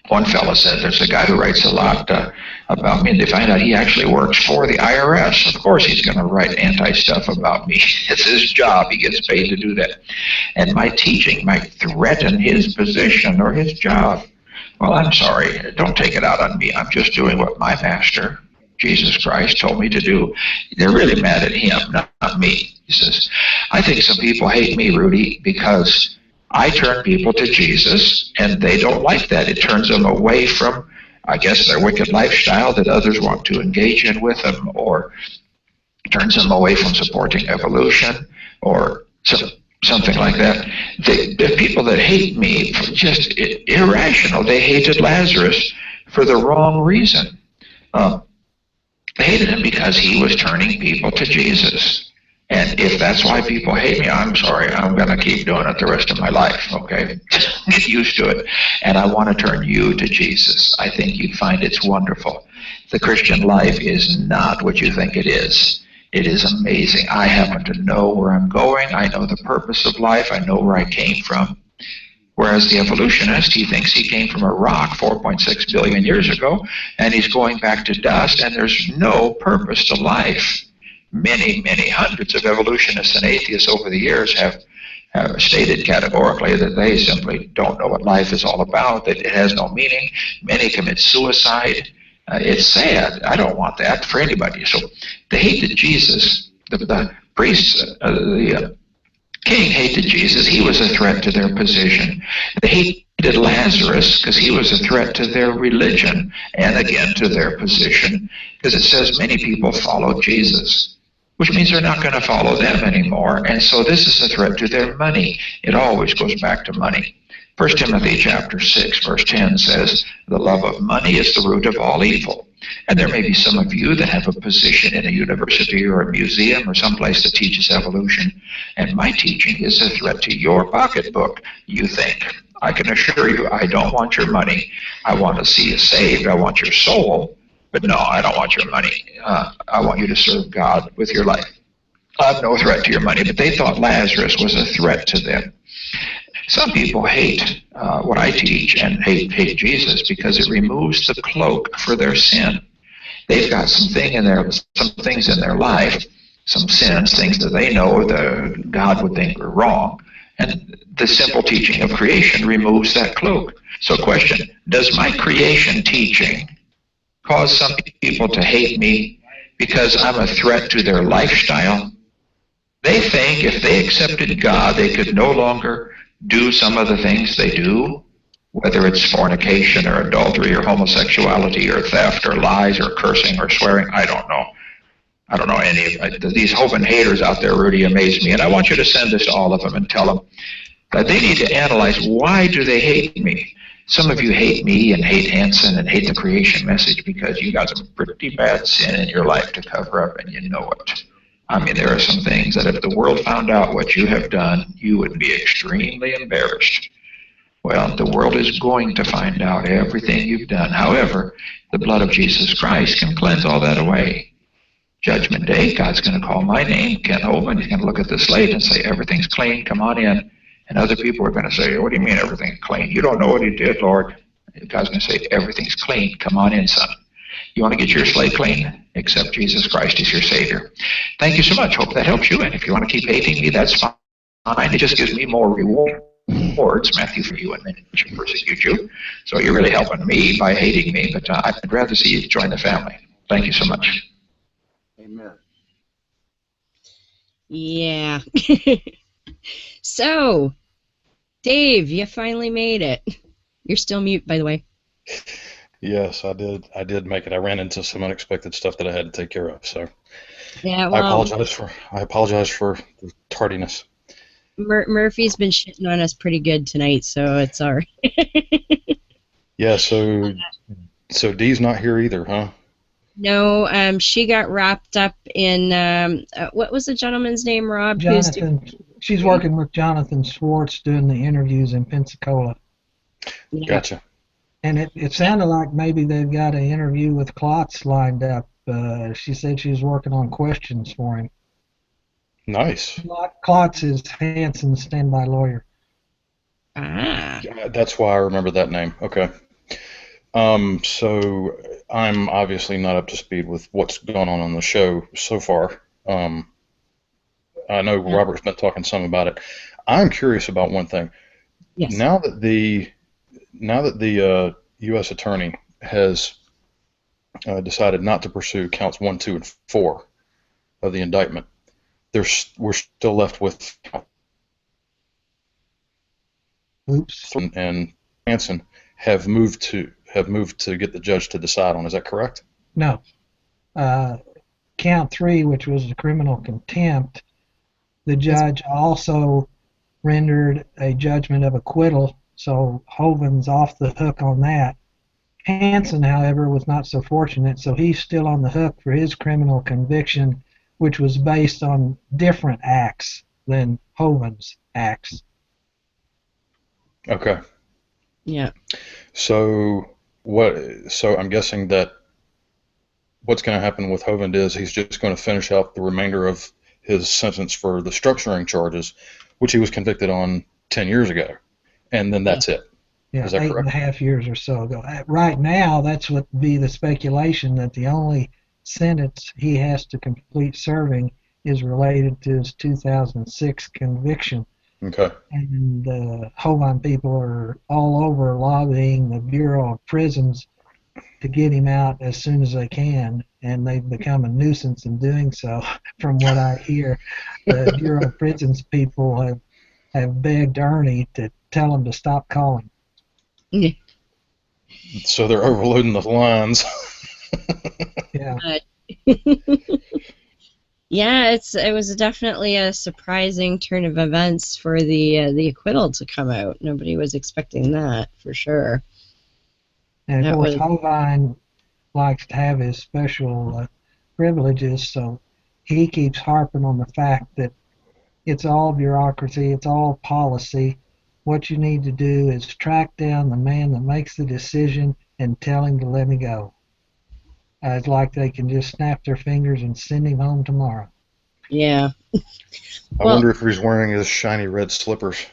one fellow said, there's a guy who writes a lot about me, and they find out he actually works for the IRS. Of course he's going to write anti-stuff about me. It's his job. He gets paid to do that. And my teaching might threaten his position or his job. Well, I'm sorry. Don't take it out on me. I'm just doing what my master, Jesus Christ, told me to do. They're really mad at him, not me. He says, I think some people hate me, Rudy, because I turn people to Jesus, and they don't like that. It turns them away from, I guess, their wicked lifestyle that others want to engage in with them, or turns them away from supporting evolution, or something like that. The people that hate me, just irrational. They hated Lazarus for the wrong reason. They hated him because he was turning people to Jesus. And if that's why people hate me, I'm sorry. I'm going to keep doing it the rest of my life, okay? Get used to it. And I want to turn you to Jesus. I think you'd find it's wonderful. The Christian life is not what you think it is. It is amazing. I happen to know where I'm going. I know the purpose of life. I know where I came from. Whereas the evolutionist, he thinks he came from a rock 4.6 billion years ago, and he's going back to dust, and there's no purpose to life. Many, many hundreds of evolutionists and atheists over the years have stated categorically that they simply don't know what life is all about, that it has no meaning. Many commit suicide. It's sad. I don't want that for anybody. So they hated Jesus. The priests, the king hated Jesus. He was a threat to their position. They hated Lazarus because he was a threat to their religion and again to their position, because it says many people followed Jesus, which means they're not going to follow them anymore. And so this is a threat to their money. It always goes back to money. 1 Timothy chapter 6, verse 10 says, the love of money is the root of all evil. And there may be some of you that have a position in a university or a museum or someplace that teaches evolution, and my teaching is a threat to your pocketbook, you think. I can assure you, I don't want your money. I want to see you saved. I want your soul. But no, I don't want your money. I want you to serve God with your life. I have no threat to your money, but they thought Lazarus was a threat to them. Some people hate what I teach and hate Jesus because it removes the cloak for their sin. They've got some things in their life, some sins, things that they know that God would think are wrong. And the simple teaching of creation removes that cloak. So question, does my creation teaching cause some people to hate me because I'm a threat to their lifestyle? They think if they accepted God, they could no longer do some of the things they do, whether it's fornication or adultery or homosexuality or theft or lies or cursing or swearing. I don't know. I don't know any of these Hovind haters out there, Rudy, amaze me. And I want you to send this to all of them and tell them that they need to analyze, why do they hate me? Some of you hate me and hate Hansen and hate the creation message because you got some pretty bad sin in your life to cover up, and you know it. I mean, there are some things that if the world found out what you have done, you would be extremely embarrassed. Well, the world is going to find out everything you've done. However, the blood of Jesus Christ can cleanse all that away. Judgment Day, God's going to call my name, Ken Hovind. He's going to look at the slate and say, everything's clean, come on in. And other people are going to say, what do you mean everything's clean? You don't know what he did, Lord. God's going to say, everything's clean, come on in, son. You want to get your slate clean? Accept Jesus Christ as your Savior. Thank you so much. Hope that helps you. And if you want to keep hating me, that's fine. It just gives me more rewards, Matthew, for you and men who persecute you. So you're really helping me by hating me, but I'd rather see you join the family. Thank you so much. Amen. Yeah. So, Dave, you finally made it. You're still mute, by the way. Yes, I did. I did make it. I ran into some unexpected stuff that I had to take care of. So Yeah, I well, apologize for the tardiness. Murphy's been shitting on us pretty good tonight, so it's all right. Yeah. So Dee's not here either, huh? No, she got wrapped up in what was the gentleman's name, Rob? Jonathan. She's working with Jonathan Schwartz doing the interviews in Pensacola. Yeah. Gotcha. And it sounded like maybe they've got an interview with Klotz lined up. She said she was working on questions for him. Nice. Klotz is Hansen's standby lawyer. Ah. Yeah, that's why I remember that name. Okay. So I'm obviously not up to speed with what's going on the show so far. I know Robert's been talking some about it. I'm curious about one thing. Yes. Now that the U.S. attorney has decided not to pursue counts 1, 2, and 4 of the indictment, we're still left with and Hansen have moved to get the judge to decide on. Is that correct? No. Count 3, which was the criminal contempt, the judge also rendered a judgment of acquittal, so Hovind's off the hook on that. Hansen, however, was not so fortunate, so he's still on the hook for his criminal conviction, which was based on different acts than Hovind's acts. Okay. Yeah. So I'm guessing that what's going to happen with Hovind is he's just going to finish out the remainder of his sentence for the structuring charges, which he was convicted on 10 years ago, and then that's it. Yeah, Is that correct? 8.5 years or so ago. Right now, that's what be the speculation, that the only sentence he has to complete serving is related to his 2006 conviction. Okay. And the Hovind people are all over lobbying the Bureau of Prisons to get him out as soon as they can, and they've become a nuisance in doing so. From what I hear, the Bureau of Prisons people have begged Ernie to tell him to stop calling. Yeah. So they're overloading the lines. Yeah. Yeah, it was definitely a surprising turn of events for the acquittal to come out. Nobody was expecting that, for sure. And of That course, was- Hovind likes to have his special privileges, so he keeps harping on the fact that it's all bureaucracy, it's all policy. What you need to do is track down the man that makes the decision and tell him to let me go. It's like they can just snap their fingers and send him home tomorrow. Yeah. I wonder if he's wearing his shiny red slippers.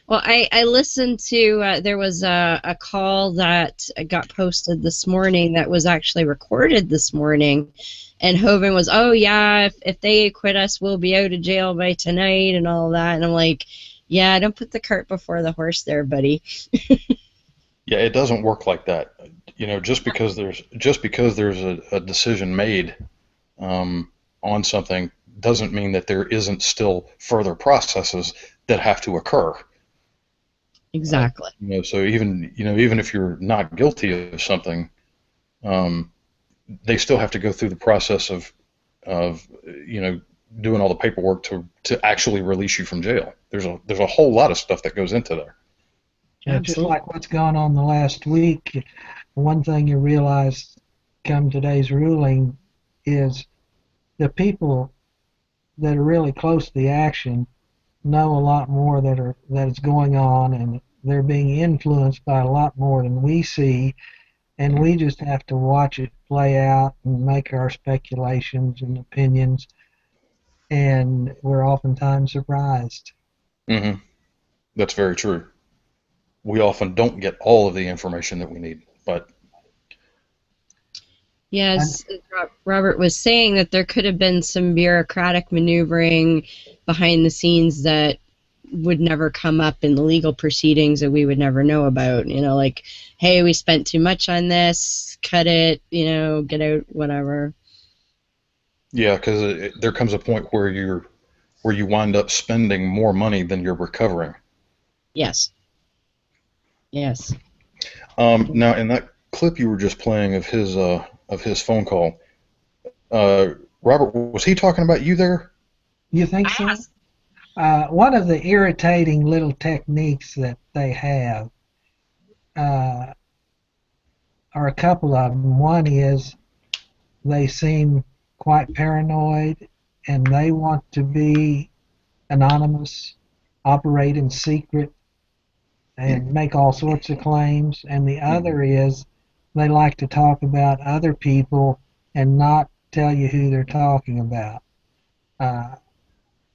Well, I listened to, there was a call that got posted this morning that was actually recorded this morning, and Hovind was, oh yeah, if they acquit us, we'll be out of jail by tonight and all that, and I'm like, yeah, don't put the cart before the horse there, buddy. Yeah, it doesn't work like that. You know, just because there's a decision made on something doesn't mean that there isn't still further processes that have to occur. Exactly. So even if you're not guilty of something, they still have to go through the process of doing all the paperwork to actually release you from jail. There's a whole lot of stuff that goes into there. Yeah, just like what's gone on the last week, one thing you realize come today's ruling is the people that are really close to the action know a lot more that is going on, and they're being influenced by a lot more than we see, and we just have to watch it play out and make our speculations and opinions, and we're oftentimes surprised. Mm-hmm. That's very true. We often don't get all of the information that we need, but yes, Robert was saying that there could have been some bureaucratic maneuvering behind the scenes that would never come up in the legal proceedings that we would never know about. Like, hey, we spent too much on this, cut it, get out, whatever. Yeah, because there comes a point where you wind up spending more money than you're recovering. Yes. Yes. Now, in that clip you were just playing of his phone call, Robert, was he talking about you there? You think so? One of the irritating little techniques that they have are a couple of them. One is they seem quite paranoid and they want to be anonymous, operate in secret, and make all sorts of claims. And the other is they like to talk about other people and not tell you who they're talking about.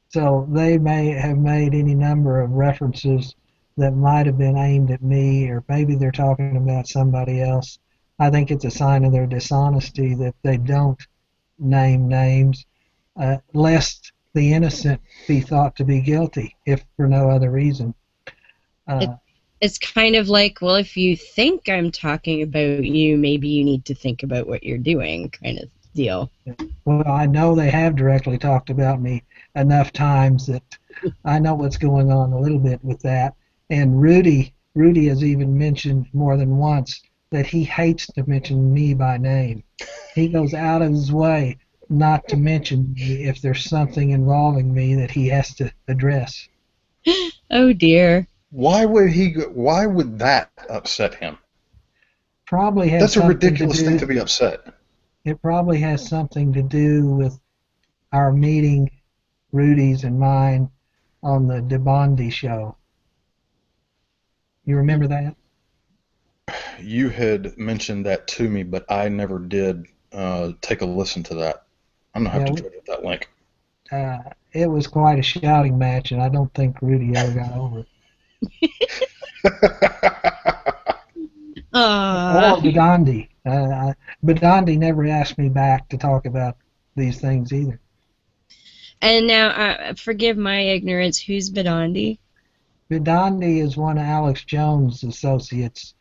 So they may have made any number of references that might have been aimed at me, or maybe they're talking about somebody else. I think it's a sign of their dishonesty that they don't name names, lest the innocent be thought to be guilty, if for no other reason. It's kind of like, well, if you think I'm talking about you, maybe you need to think about what you're doing, kind of deal. Well, I know they have directly talked about me enough times that I know what's going on a little bit with that. And Rudy has even mentioned more than once that he hates to mention me by name. He goes out of his way not to mention me if there's something involving me that he has to address. Oh dear. Why would that upset him? Probably has That's a something ridiculous thing to be upset. It probably has something to do with our meeting, Rudy's and mine, on the DeBondi show. You remember that? You had mentioned that to me, but I never did take a listen to that. I'm going to have to try to get that link. It was quite a shouting match, and I don't think Rudy ever got over it. Or Bedandi. Bedandi never asked me back to talk about these things either. And now, forgive my ignorance, who's Bedandi? Bedandi is one of Alex Jones' associates,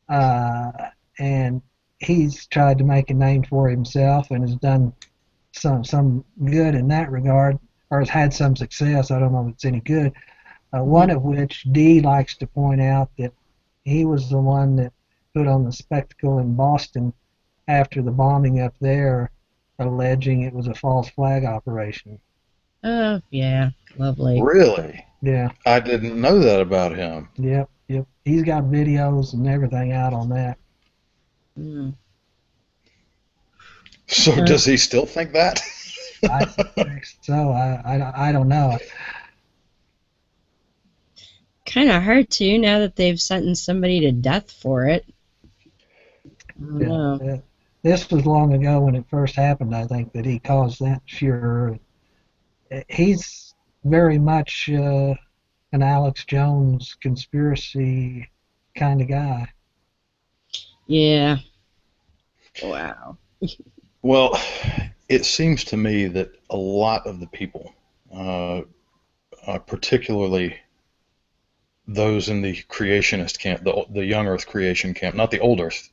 and he's tried to make a name for himself and has done some good in that regard, or has had some success. I don't know if it's any good. One of which Dee likes to point out that he was the one that put on the spectacle in Boston after the bombing up there, alleging it was a false flag operation. Oh, yeah, lovely. Really? Yeah. I didn't know that about him. Yep. He's got videos and everything out on that. Mm. So does he still think that? I think so. I don't know. Kind of hard to, now that they've sentenced somebody to death for it. This was long ago when it first happened, I think, that he caused that furor. He's very much an Alex Jones conspiracy kind of guy. Yeah. Wow. Well, it seems to me that a lot of the people, particularly those in the creationist camp, the young Earth creation camp, not the old Earth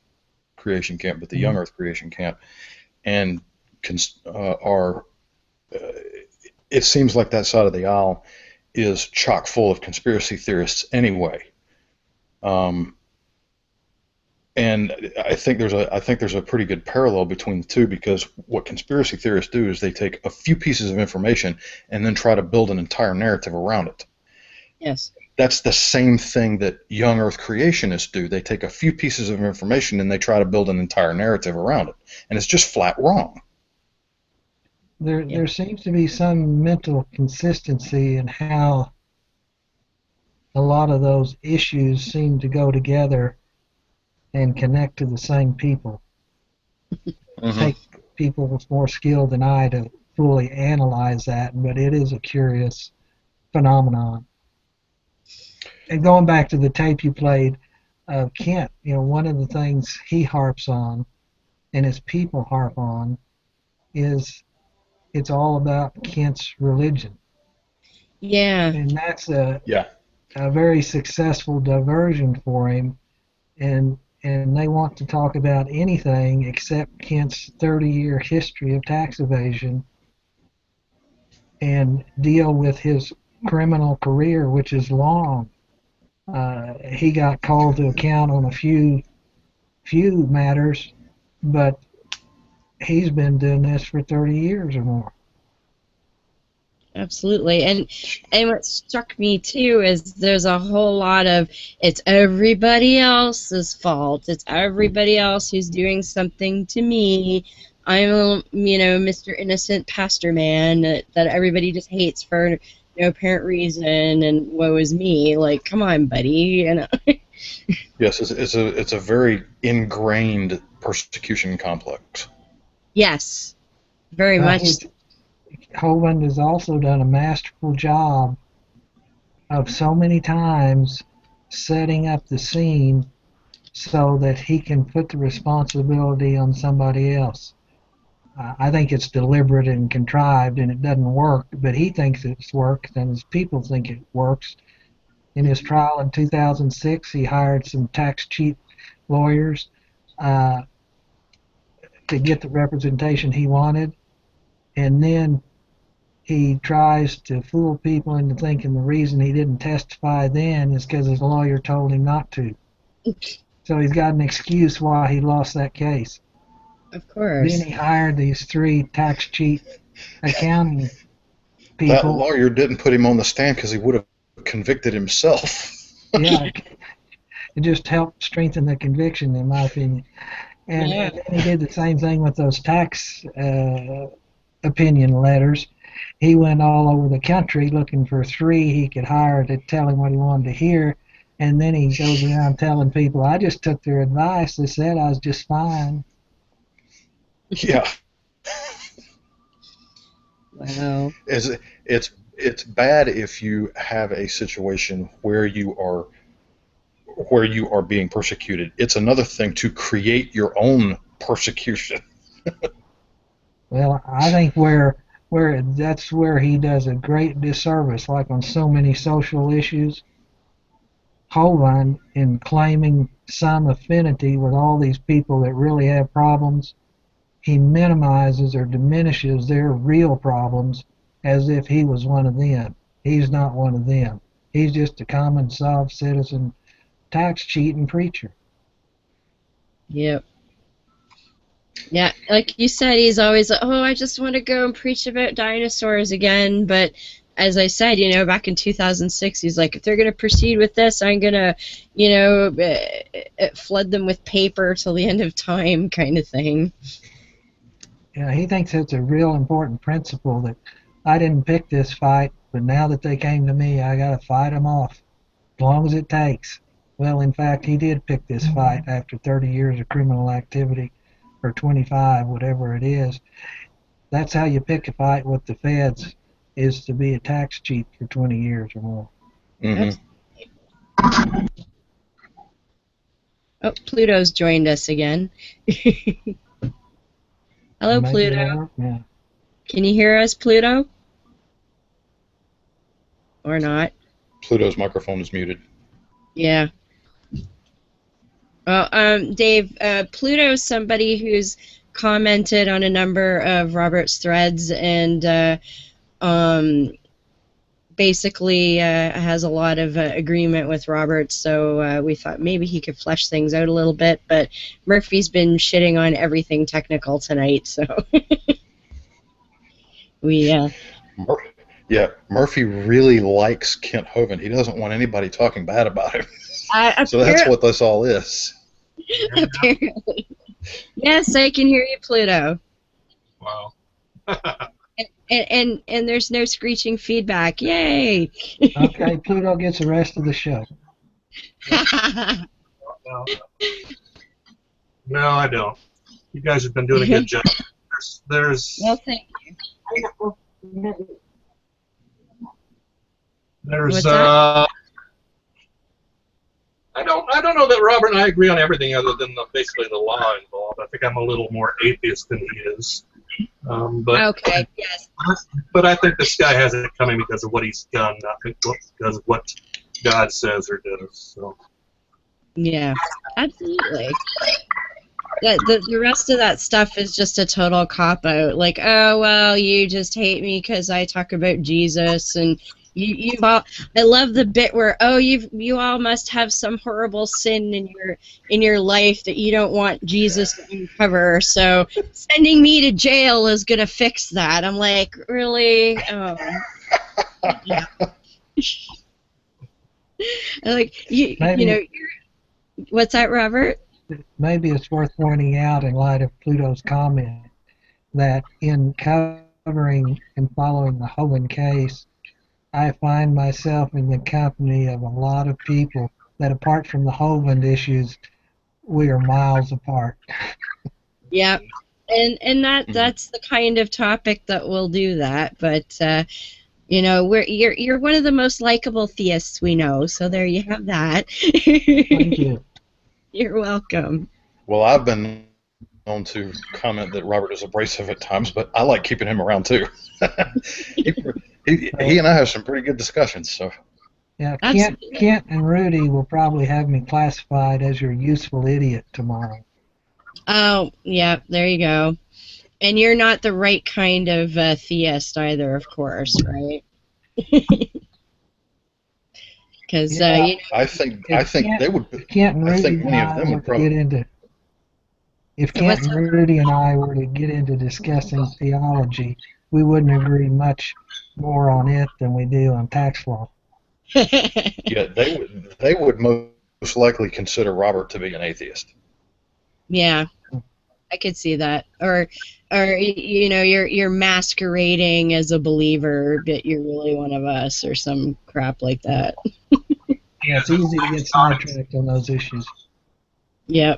creation camp, but the young Earth creation camp, and are. It seems like that side of the aisle is chock full of conspiracy theorists anyway. And I think there's a pretty good parallel between the two, because what conspiracy theorists do is they take a few pieces of information and then try to build an entire narrative around it. Yes. That's the same thing that young Earth creationists do. They take a few pieces of information and they try to build an entire narrative around it, and it's just flat wrong. There seems to be some mental consistency in how a lot of those issues seem to go together and connect to the same people. Mm-hmm. Take people with more skill than I to fully analyze that, but it is a curious phenomenon. And going back to the tape you played of Kent, one of the things he harps on, and his people harp on, is it's all about Kent's religion. Yeah. And that's a very successful diversion for him, and they want to talk about anything except Kent's 30-year history of tax evasion and deal with his criminal career, which is long. He got called to account on a few matters, but he's been doing this for 30 years or more. Absolutely. And what struck me too is there's a whole lot of it's everybody else's fault. It's everybody else who's doing something to me. I'm Mr. Innocent Pastor Man that everybody just hates for no apparent reason, and woe is me. Like, come on, buddy. Yes, it's a very ingrained persecution complex. Yes, very much. Hovind has also done a masterful job of so many times setting up the scene so that he can put the responsibility on somebody else. I think it's deliberate and contrived and it doesn't work, but he thinks it's worked and his people think it works. In his trial in 2006, he hired some tax cheat lawyers to get the representation he wanted, and then he tries to fool people into thinking the reason he didn't testify then is because his lawyer told him not to. So he's got an excuse why he lost that case. Of course. Then he hired these 3 tax cheat accounting people. That lawyer didn't put him on the stand because he would have convicted himself. Yeah, it just helped strengthen the conviction, in my opinion. And then he did the same thing with those tax opinion letters. He went all over the country looking for 3 he could hire to tell him what he wanted to hear, and then he goes around telling people, I just took their advice. They said I was just fine. Yeah. Wow. It's bad if you have a situation where you are being persecuted. It's another thing to create your own persecution. Well, I think that's where he does a great disservice, like on so many social issues. Hovind, in claiming some affinity with all these people that really have problems, he minimizes or diminishes their real problems as if he was one of them. He's not one of them. He's just a common soft citizen tax cheating preacher. Yep. Yeah, like you said, he's always like, oh, I just want to go and preach about dinosaurs again. But as I said, back in 2006, he's like, if they're going to proceed with this, I'm going to, flood them with paper till the end of time kind of thing. Yeah, he thinks it's a real important principle that I didn't pick this fight, but now that they came to me, I got to fight them off, as long as it takes. Well, in fact, he did pick this fight after 30 years of criminal activity, or 25, whatever it is. That's how you pick a fight with the feds, is to be a tax cheat for 20 years or more. Mm-hmm. Oh, Pluto's joined us again. Hello, Pluto. Yeah. Can you hear us, Pluto? Or not? Pluto's microphone is muted. Yeah. Well, Dave, Pluto's somebody who's commented on a number of Robert's threads and basically has a lot of agreement with Robert, so we thought maybe he could flesh things out a little bit, but Murphy's been shitting on everything technical tonight, so we Yeah, Murphy really likes Kent Hovind. He doesn't want anybody talking bad about him. So that's what this all is. apparently. Yes, I can hear you, Pluto. Wow. And there's no screeching feedback. Yay! Okay, Pluto gets the rest of the show. No, I don't. You guys have been doing a good job. There's Well, thank you. What's that? I don't know that Robert and I agree on everything other than basically the law involved. I think I'm a little more atheist than he is. But Okay, yes. But I think this guy has it coming because of what he's done, not because of what God says or does. So. Yeah, absolutely. The rest of that stuff is just a total cop-out. Like, oh, well, you just hate me because I talk about Jesus, and you all, I love the bit where, oh, you all must have some horrible sin in your life that you don't want Jesus to uncover, so sending me to jail is gonna fix that. I'm like, really? Oh. Yeah. Like, you know, what's that, Robert? Maybe it's worth pointing out in light of Pluto's comment that in covering and following the Hovind case, I find myself in the company of a lot of people that, apart from the Hovind issues, we are miles apart. Yeah, and that's the kind of topic that will do that. But you know, you're one of the most likable theists we know, so there you have that. Thank you. You're welcome. Well, I've been known to comment that Robert is abrasive at times, but I like keeping him around too. he and I have some pretty good discussions. So. Yeah, Kent and Rudy will probably have me classified as your useful idiot tomorrow. Oh, yeah, there you go. And you're not the right kind of theist either, of course, right? Because Yeah, you know, I think they would. Kent and I Rudy think many of them would probably get into. If Kent and Rudy and I were to get into discussing theology, we wouldn't agree much more on it than we do on tax law. Yeah, they would most likely consider Robert to be an atheist. Yeah, I could see that. Or you know, you're masquerading as a believer, but you're really one of us, or some crap like that. Yeah, it's easy to get sidetracked on those issues. Yep.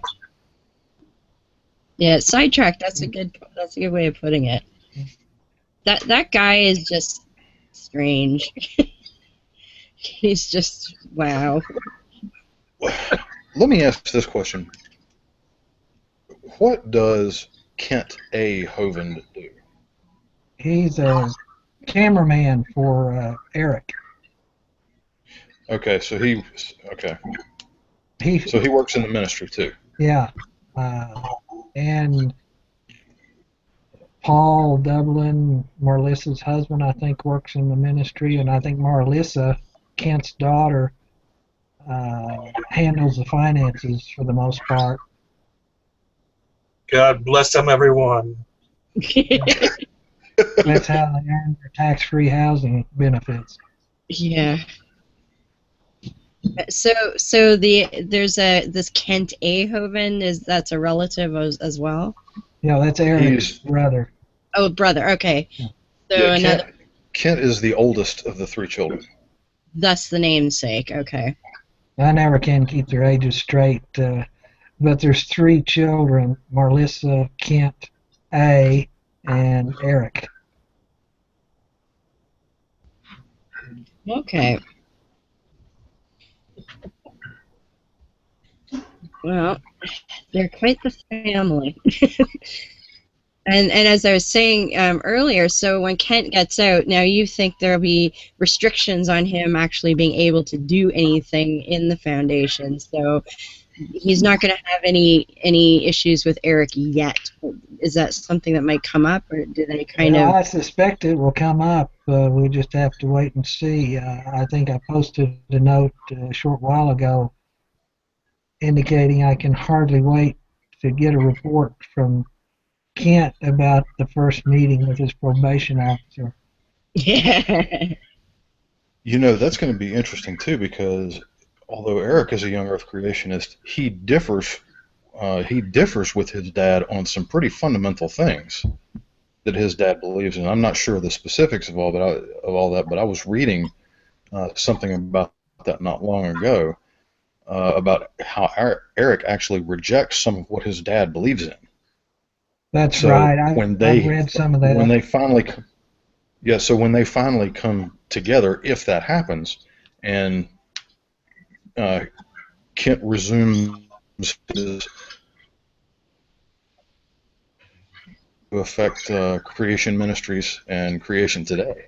Yeah, sidetracked. That's a good way of putting it. That guy is just strange. He's just wow. Let me ask this question: what does Kent A. Hovind do? He's a cameraman for Eric. Okay, so he works in the ministry too. Yeah, and Paul Dublin, Marlissa's husband, I think, works in the ministry, and I think Marlissa, Kent's daughter, handles the finances for the most part. God bless them, everyone. That's how they earn their tax-free housing benefits. Yeah. So there's this Kent A. Hovind, that's a relative as well? Yeah, that's Eric's brother. Oh, brother. Okay. Yeah. So Yeah, another. Kent is the oldest of the three children. Thus the namesake. Okay. I never can keep their ages straight, but there's three children: Marlissa, Kent A., and Eric. Okay. Well, they're quite the family. And as I was saying earlier, so when Kent gets out, now you think there'll be restrictions on him actually being able to do anything in the foundation. So he's not going to have any issues with Eric yet. Is that something that might come up, or do they kind Well, of? I suspect it will come up. We just have to wait and see. I think I posted a note a short while ago indicating I can hardly wait to get a report from Kent about the first meeting with his probation officer. Yeah. You know, that's going to be interesting too, because although Eric is a young Earth creationist, he differs with his dad on some pretty fundamental things that his dad believes in. I'm not sure of the specifics of all that, but I was reading something about that not long ago, about how Eric actually rejects some of what his dad believes in. That's So right. I've when they read some of that. when they finally so when they finally come together, if that happens, and Kent resumes his to affect Creation Ministries and Creation Today.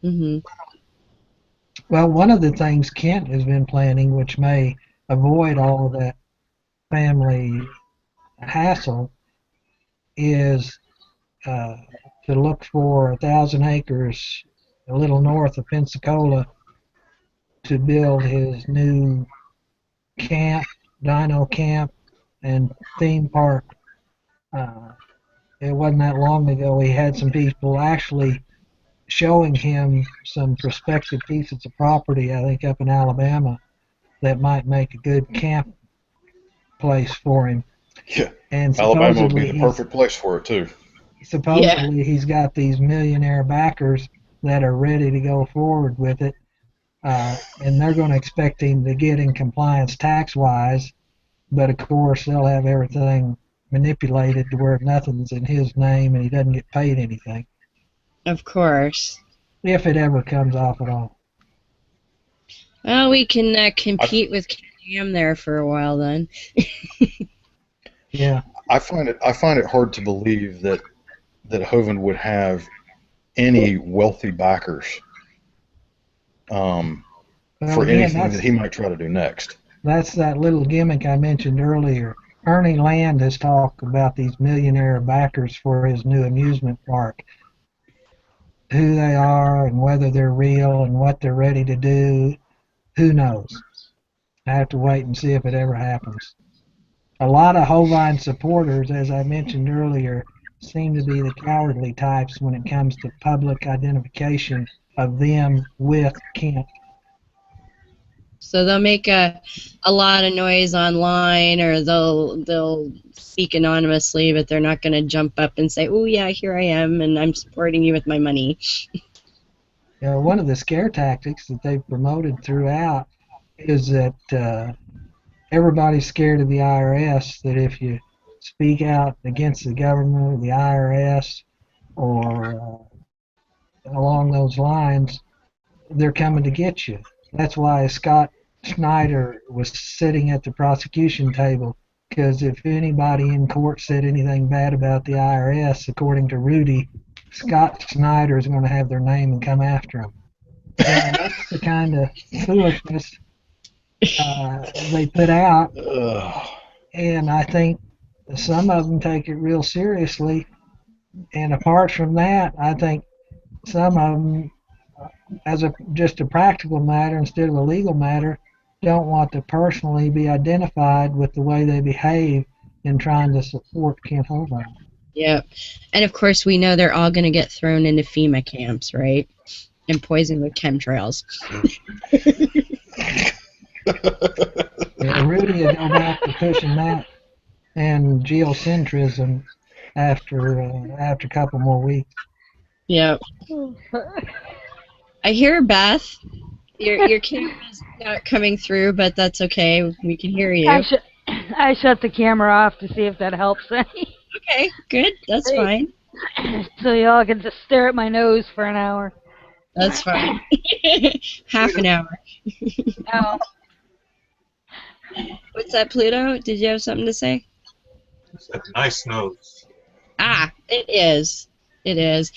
Hmm. Well, one of the things Kent has been planning, which may avoid all of that family hassle, is to look for 1,000 acres a little north of Pensacola to build his new camp, dino camp, and theme park. It wasn't that long ago he had some people actually showing him some prospective pieces of property, I think up in Alabama, that might make a good camp place for him. Yeah, And Alabama would be the perfect place for it too. supposedly he's got these millionaire backers that are ready to go forward with it, and they're going to expect him to get in compliance tax-wise, but of course they'll have everything manipulated to where nothing's in his name and he doesn't get paid anything, Of course. if it ever comes off at all. Well, we can compete with Cam there for a while then. Yeah. I find it hard to believe that Hovind would have any wealthy backers for anything that he might try to do next. That's that little gimmick I mentioned earlier. Ernie Land has talked about these millionaire backers for his new amusement park. Who they are and whether they're real and what they're ready to do, who knows? I have to wait and see if it ever happens. A lot of Hovind supporters, as I mentioned earlier, seem to be the cowardly types when it comes to public identification of them with Kent. So they'll make a lot of noise online, or they'll speak anonymously, but they're not going to jump up and say, "Oh yeah, here I am, and I'm supporting you with my money." One of the scare tactics that they've promoted throughout is that everybody's scared of the IRS, that if you speak out against the government or the IRS or along those lines, they're coming to get you. That's why Scott Snyder was sitting at the prosecution table, because if anybody in court said anything bad about the IRS, according to Rudy, Scott Snyder is going to have their name and come after them. That's the kind of foolishness they put out, and I think some of them take it real seriously. And apart from that, I think some of them, as just a practical matter instead of a legal matter, don't want to personally be identified with the way they behave in trying to support Kent Hovind. Yep. And of course, we know they're all going to get thrown into FEMA camps, right? And poisoned with chemtrails. Rudy will go back to pushing that and geocentrism after a couple more weeks. Yep. I hear Beth. Your camera's not coming through, but that's okay. We can hear you. I shut the camera off to see if that helps any. Okay, good. That's fine. So y'all can just stare at my nose for an hour. That's fine. Half an hour. No. What's that, Pluto? Did you have something to say? It's a nice nose. Ah, it is. It is.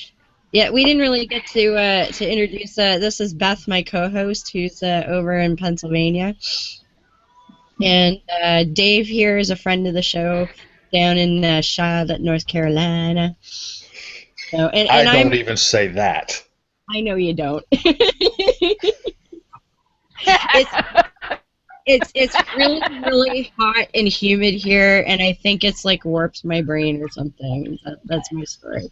Yeah, we didn't really get to introduce. This is Beth, my co-host, who's over in Pennsylvania. And Dave here is a friend of the show down in Charlotte, North Carolina. So, and I don't I'm, even say that. I know you don't. It's really, really hot and humid here, and I think it's like warps my brain or something. That's my story.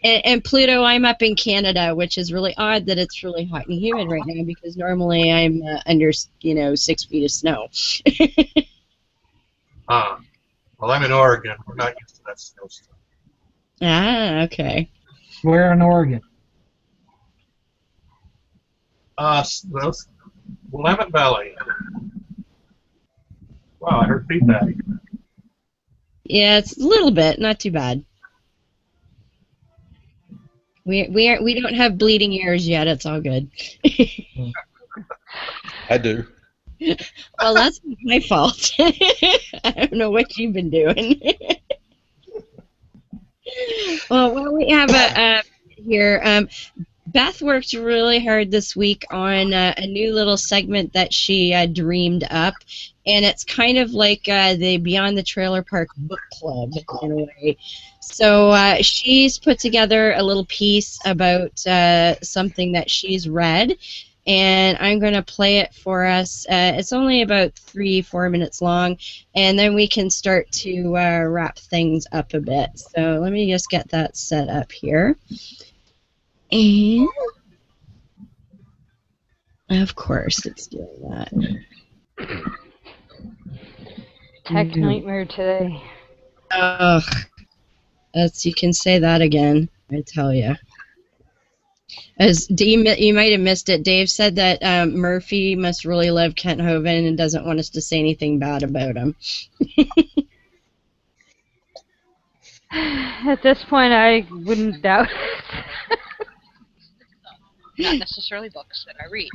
And Pluto, I'm up in Canada, which is really odd that it's really hot and humid right now because normally I'm under 6 feet of snow. Well, I'm in Oregon. We're not used to that snow stuff. Ah, okay. Where in Oregon? Willamette Valley. Wow, I heard feedback. Yeah, it's a little bit, not too bad. We don't have bleeding ears yet. It's all good. I do. Well, that's my fault. I don't know what you've been doing. Well, we have here. Beth worked really hard this week on a new little segment that she dreamed up, and it's kind of like the Beyond the Trailer Park book club in a way. So she's put together a little piece about something that she's read, and I'm going to play it for us. It's only about 3-4 minutes long, and then we can start to wrap things up a bit. So let me just get that set up here. And of course it's doing that. Tech nightmare today. Ugh. You can say that again, I tell you. As you might have missed it, Dave said that Murphy must really love Kent Hovind and doesn't want us to say anything bad about him. At this point, I wouldn't doubt it. Not necessarily books that I read.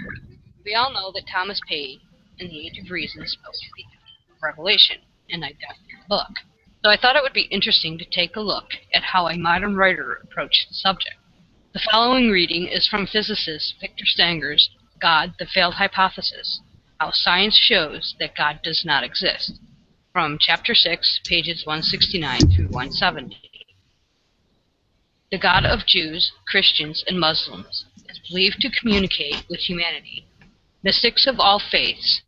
We all know that Thomas Paine, in the Age of Reason, spoke the Revelation, an identical book. So I thought it would be interesting to take a look at how a modern writer approached the subject. The following reading is from physicist Victor Stanger's God, the Failed Hypothesis, How Science Shows That God Does Not Exist, from Chapter 6, pages 169 through 170. The God of Jews, Christians, and Muslims is believed to communicate with humanity. Mystics of all faiths,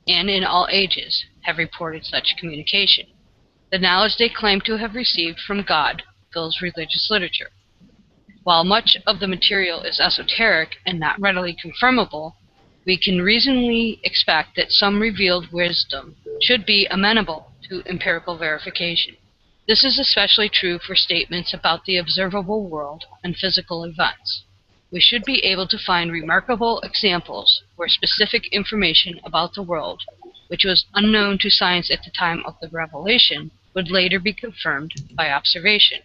and in all ages, have reported such communication. The knowledge they claim to have received from God fills religious literature. While much of the material is esoteric and not readily confirmable, we can reasonably expect that some revealed wisdom should be amenable to empirical verification. This is especially true for statements about the observable world and physical events. We should be able to find remarkable examples where specific information about the world, which was unknown to science at the time of the revelation, would later be confirmed by observation.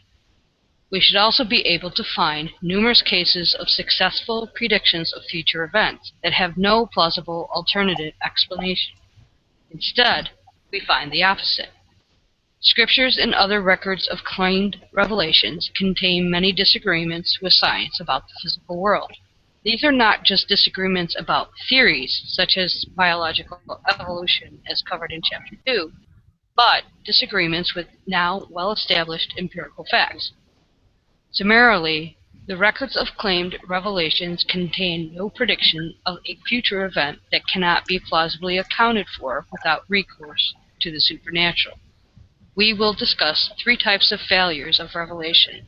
We should also be able to find numerous cases of successful predictions of future events that have no plausible alternative explanation. Instead, we find the opposite. Scriptures and other records of claimed revelations contain many disagreements with science about the physical world. These are not just disagreements about theories, such as biological evolution as covered in Chapter 2, but disagreements with now well-established empirical facts. Summarily, the records of claimed revelations contain no prediction of a future event that cannot be plausibly accounted for without recourse to the supernatural. We will discuss 3 types of failures of revelation.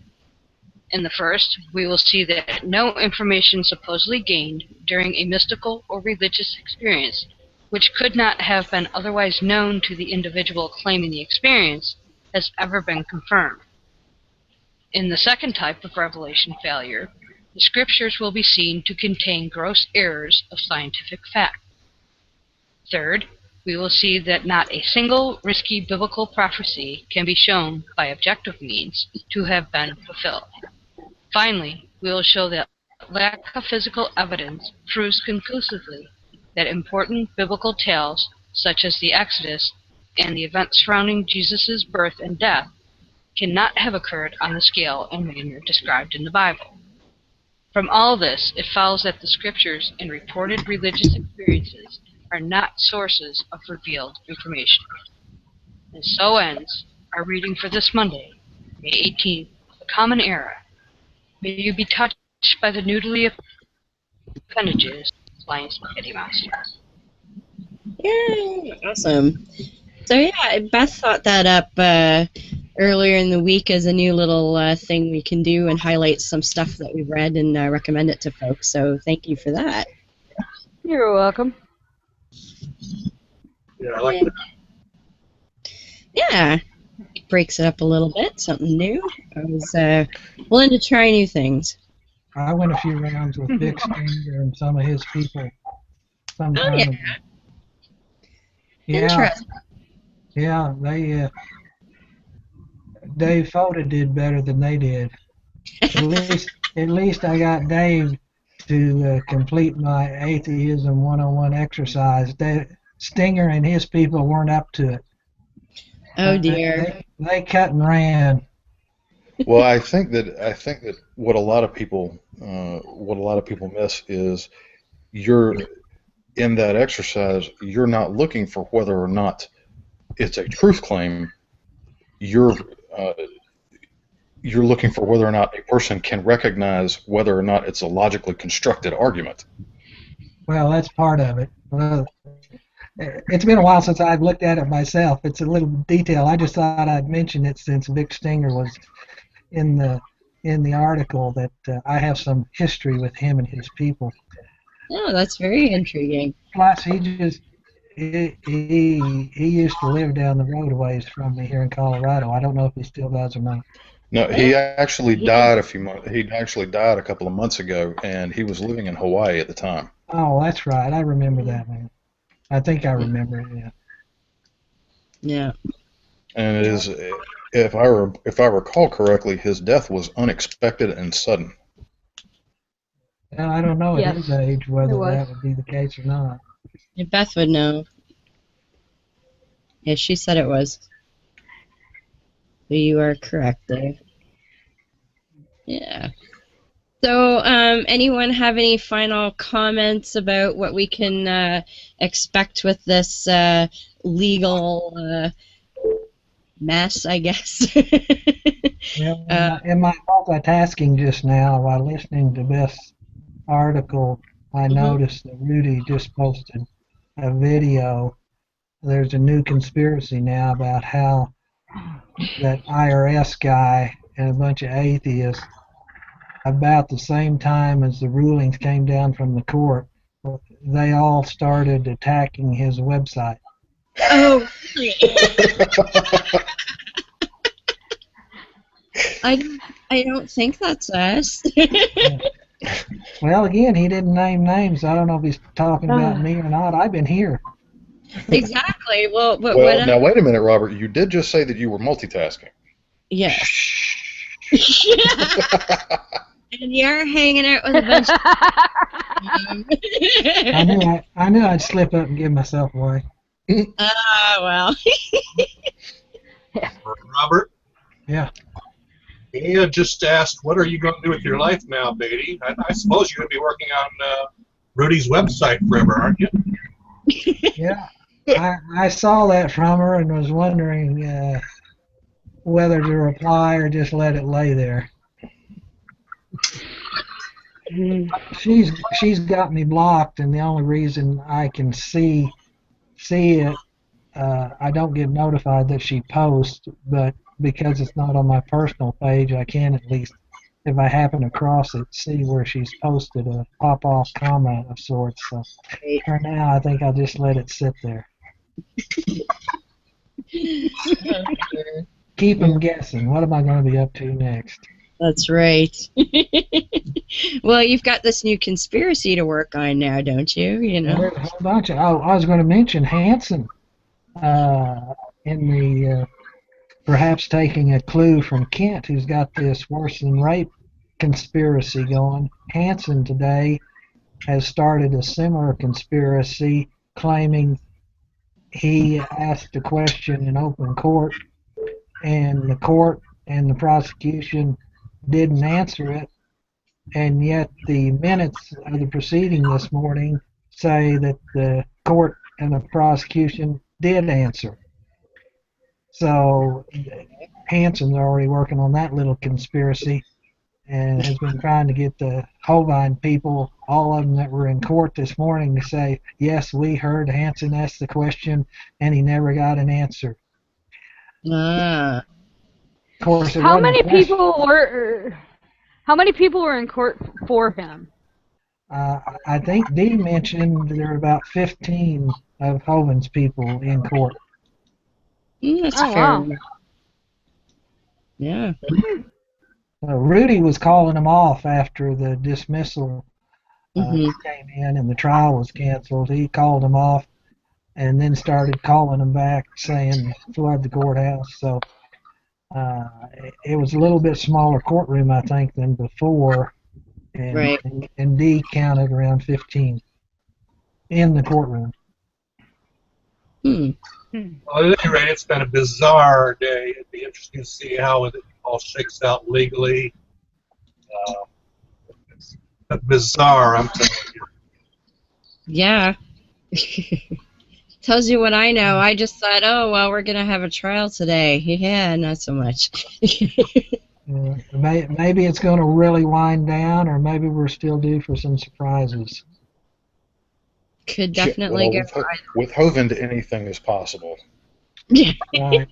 In the first, we will see that no information supposedly gained during a mystical or religious experience, which could not have been otherwise known to the individual claiming the experience, has ever been confirmed. In the second type of revelation failure, the scriptures will be seen to contain gross errors of scientific fact. Third, we will see that not a single risky biblical prophecy can be shown by objective means to have been fulfilled. Finally, we will show that lack of physical evidence proves conclusively that important biblical tales, such as the Exodus and the events surrounding Jesus' birth and death, cannot have occurred on the scale and manner described in the Bible. From all this, it follows that the scriptures and reported religious experiences are not sources of revealed information. And so ends our reading for this Monday, May 18th, the Common Era. May you be touched by the noodly appendages of flying spaghetti monsters. Yay! Awesome. So yeah, Beth thought that up earlier in the week as a new little thing we can do and highlight some stuff that we've read and recommend it to folks. So thank you for that. You're welcome. Yeah, I like that. Yeah, breaks it up a little bit, something new. I was willing to try new things. I went a few rounds with Dick Stinger and some of his people some Oh, time yeah. ago. Yeah, Interesting. yeah, they Dave Foda did better than they did. At least I got Dave to complete my atheism 101 exercise. Stinger and his people weren't up to it. Oh dear. They cut and ran. Well, I think that what a lot of people miss is you're in that exercise. You're not looking for whether or not it's a truth claim. You're looking for whether or not a person can recognize whether or not it's a logically constructed argument. Well, that's part of it. Well, it's been a while since I've looked at it myself. It's a little detail. I just thought I'd mention it since Vic Stinger was in the article that I have some history with him and his people. Oh, that's very intriguing. Plus, he used to live down the road a ways from me here in Colorado. I don't know if he still does or not. No, he actually died He actually died a couple of months ago, and he was living in Hawaii at the time. Oh, that's right. I remember that, man. I think I remember it. Yeah. Yeah. And it is, if I recall correctly, his death was unexpected and sudden. Well, I don't know at Yes, his age whether it was. that would be the case or not. If Beth would know. Yeah, she said it was. You are correct, Dave. Yeah. So, anyone have any final comments about what we can expect with this legal mess, I guess? Well, in my multitasking just now while listening to Beth's article, I noticed that Rudy just posted a video. There's a new conspiracy now about how that IRS guy and a bunch of atheists, about the same time as the rulings came down from the court, they all started attacking his website. Oh, really? I don't think that's us. Well, again, he didn't name names. I don't know if he's talking about me or not. I've been here. Exactly. Well, but Well, now wait a minute, Robert. You did just say that you were multitasking. yes. And you're hanging out with a bunch of I knew I'd slip up and give myself away. well. Robert? Yeah. He just asked, what are you going to do with your life now, Beatty? I suppose you're going to be working on Rudy's website forever, aren't you? Yeah. I saw that from her and was wondering whether to reply or just let it lay there. She's got me blocked, and the only reason I can see it, I don't get notified that she posts, but because it's not on my personal page, I can at least, if I happen across it, see where she's posted a pop-off comment of sorts. So for now, I think I'll just let it sit there. Keep them guessing. What am I going to be up to next? That's right. Well, you've got this new conspiracy to work on now, don't you? You know. There's a whole bunch of. Oh, I was going to mention Hansen in the perhaps taking a clue from Kent, who's got this worse than rape conspiracy going. Hansen today has started a similar conspiracy, claiming he asked a question in open court, and the court and the prosecution didn't answer it, and yet the minutes of the proceeding this morning say that the court and the prosecution did answer. So Hanson's already working on that little conspiracy and has been trying to get the Hovind people, all of them that were in court this morning, to say, yes, we heard Hanson ask the question and he never got an answer. Ah. Of course, How many people were in court for him? I think Dee mentioned there are about 15 of Hovind's people in court. That's Oh, fair. wow. Yeah. Rudy was calling them off after the dismissal Mhm. came in and the trial was canceled. He called them off and then started calling them back, saying flood the courthouse. So it was a little bit smaller courtroom, I think, than before, and Right. and Dee counted around 15 in the courtroom. Hmm. Well, at any rate, it's been a bizarre day. It'd be interesting to see how it all shakes out legally. It's bizarre, I'm telling you. Yeah. Tells you what I know. I just thought, oh, well, we're going to have a trial today. Yeah, not so much. Maybe it's going to really wind down, or maybe we're still due for some surprises. Could definitely well, go. with Hovind, anything is possible. Yeah. Right.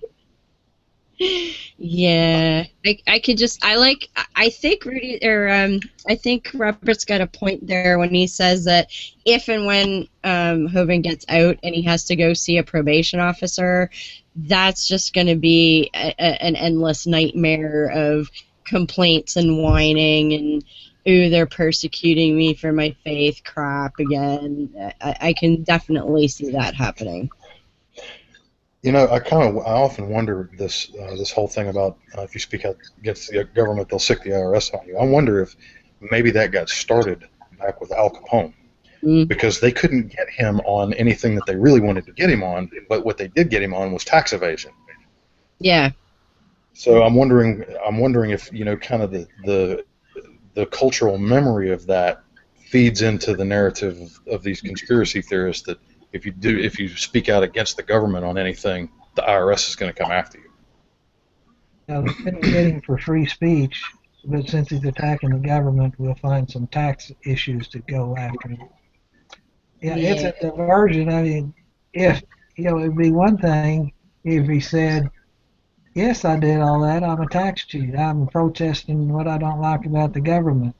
Yeah. I think Rudy, or I think Robert's got a point there when he says that if and when Hovind gets out and he has to go see a probation officer, that's just going to be an endless nightmare of complaints and whining and, ooh, they're persecuting me for my faith crap again. I can definitely see that happening. You know, I often wonder this whole thing about if you speak out against the government, they'll sick the IRS on you. I wonder if maybe that got started back with Al Capone, because they couldn't get him on anything that they really wanted to get him on, but what they did get him on was tax evasion. Yeah. So I'm wondering if, you know, kind of the cultural memory of that feeds into the narrative of these conspiracy theorists that if you speak out against the government on anything, the IRS is going to come after you. Now, they couldn't get him for free speech, but since he's attacking the government, we'll find some tax issues to go after him. Yeah, it's a diversion. I mean, if, you know, it'd be one thing if he said, yes, I did all that, I'm a tax cheat, I'm protesting what I don't like about the government.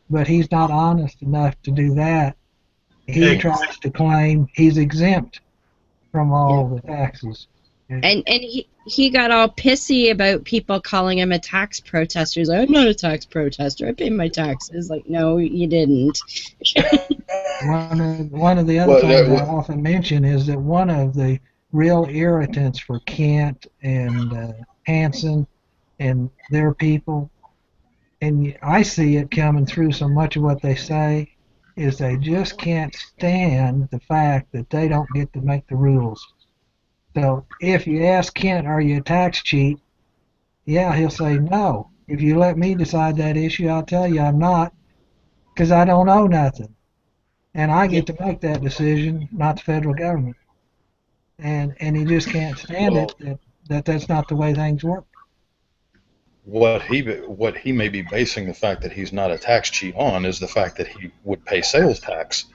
But he's not honest enough to do that. He tries to claim he's exempt from all the taxes. And he got all pissy about people calling him a tax protester. He's like, I'm not a tax protester. I pay my taxes. Like, no, you didn't. One of the other things I often mention is that one of the real irritants for Kent and Hanson and their people, and I see it coming through so much of what they say, is they just can't stand the fact that they don't get to make the rules. So if you ask Kent, are you a tax cheat? Yeah, he'll say no. If you let me decide that issue, I'll tell you I'm not, because I don't owe nothing. And I get to make that decision, not the federal government. And he just can't stand that's not the way things work. What he may be basing the fact that he's not a tax cheat on is the fact that he would pay sales tax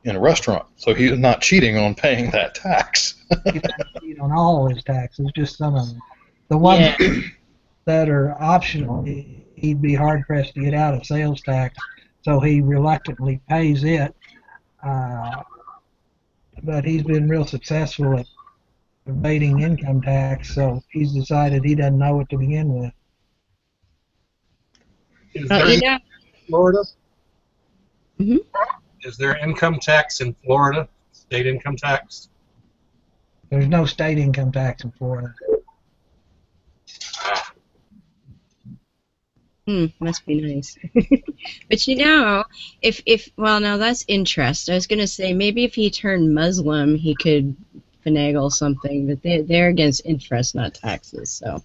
in a restaurant. So he's not cheating on paying that tax. He doesn't cheat on all his taxes, just some of them. The ones that are optional, he'd be hard-pressed to get out of sales tax, so he reluctantly pays it. But he's been real successful at evading income tax, so he's decided he doesn't know it to begin with. Is there in Florida? Mm-hmm. Is there income tax in Florida? State income tax? There's no state income tax in Florida. Must be nice. But you know, well, now that's interest. I was going to say maybe if he turned Muslim, he could finagle something, but they're against interest, not taxes. So.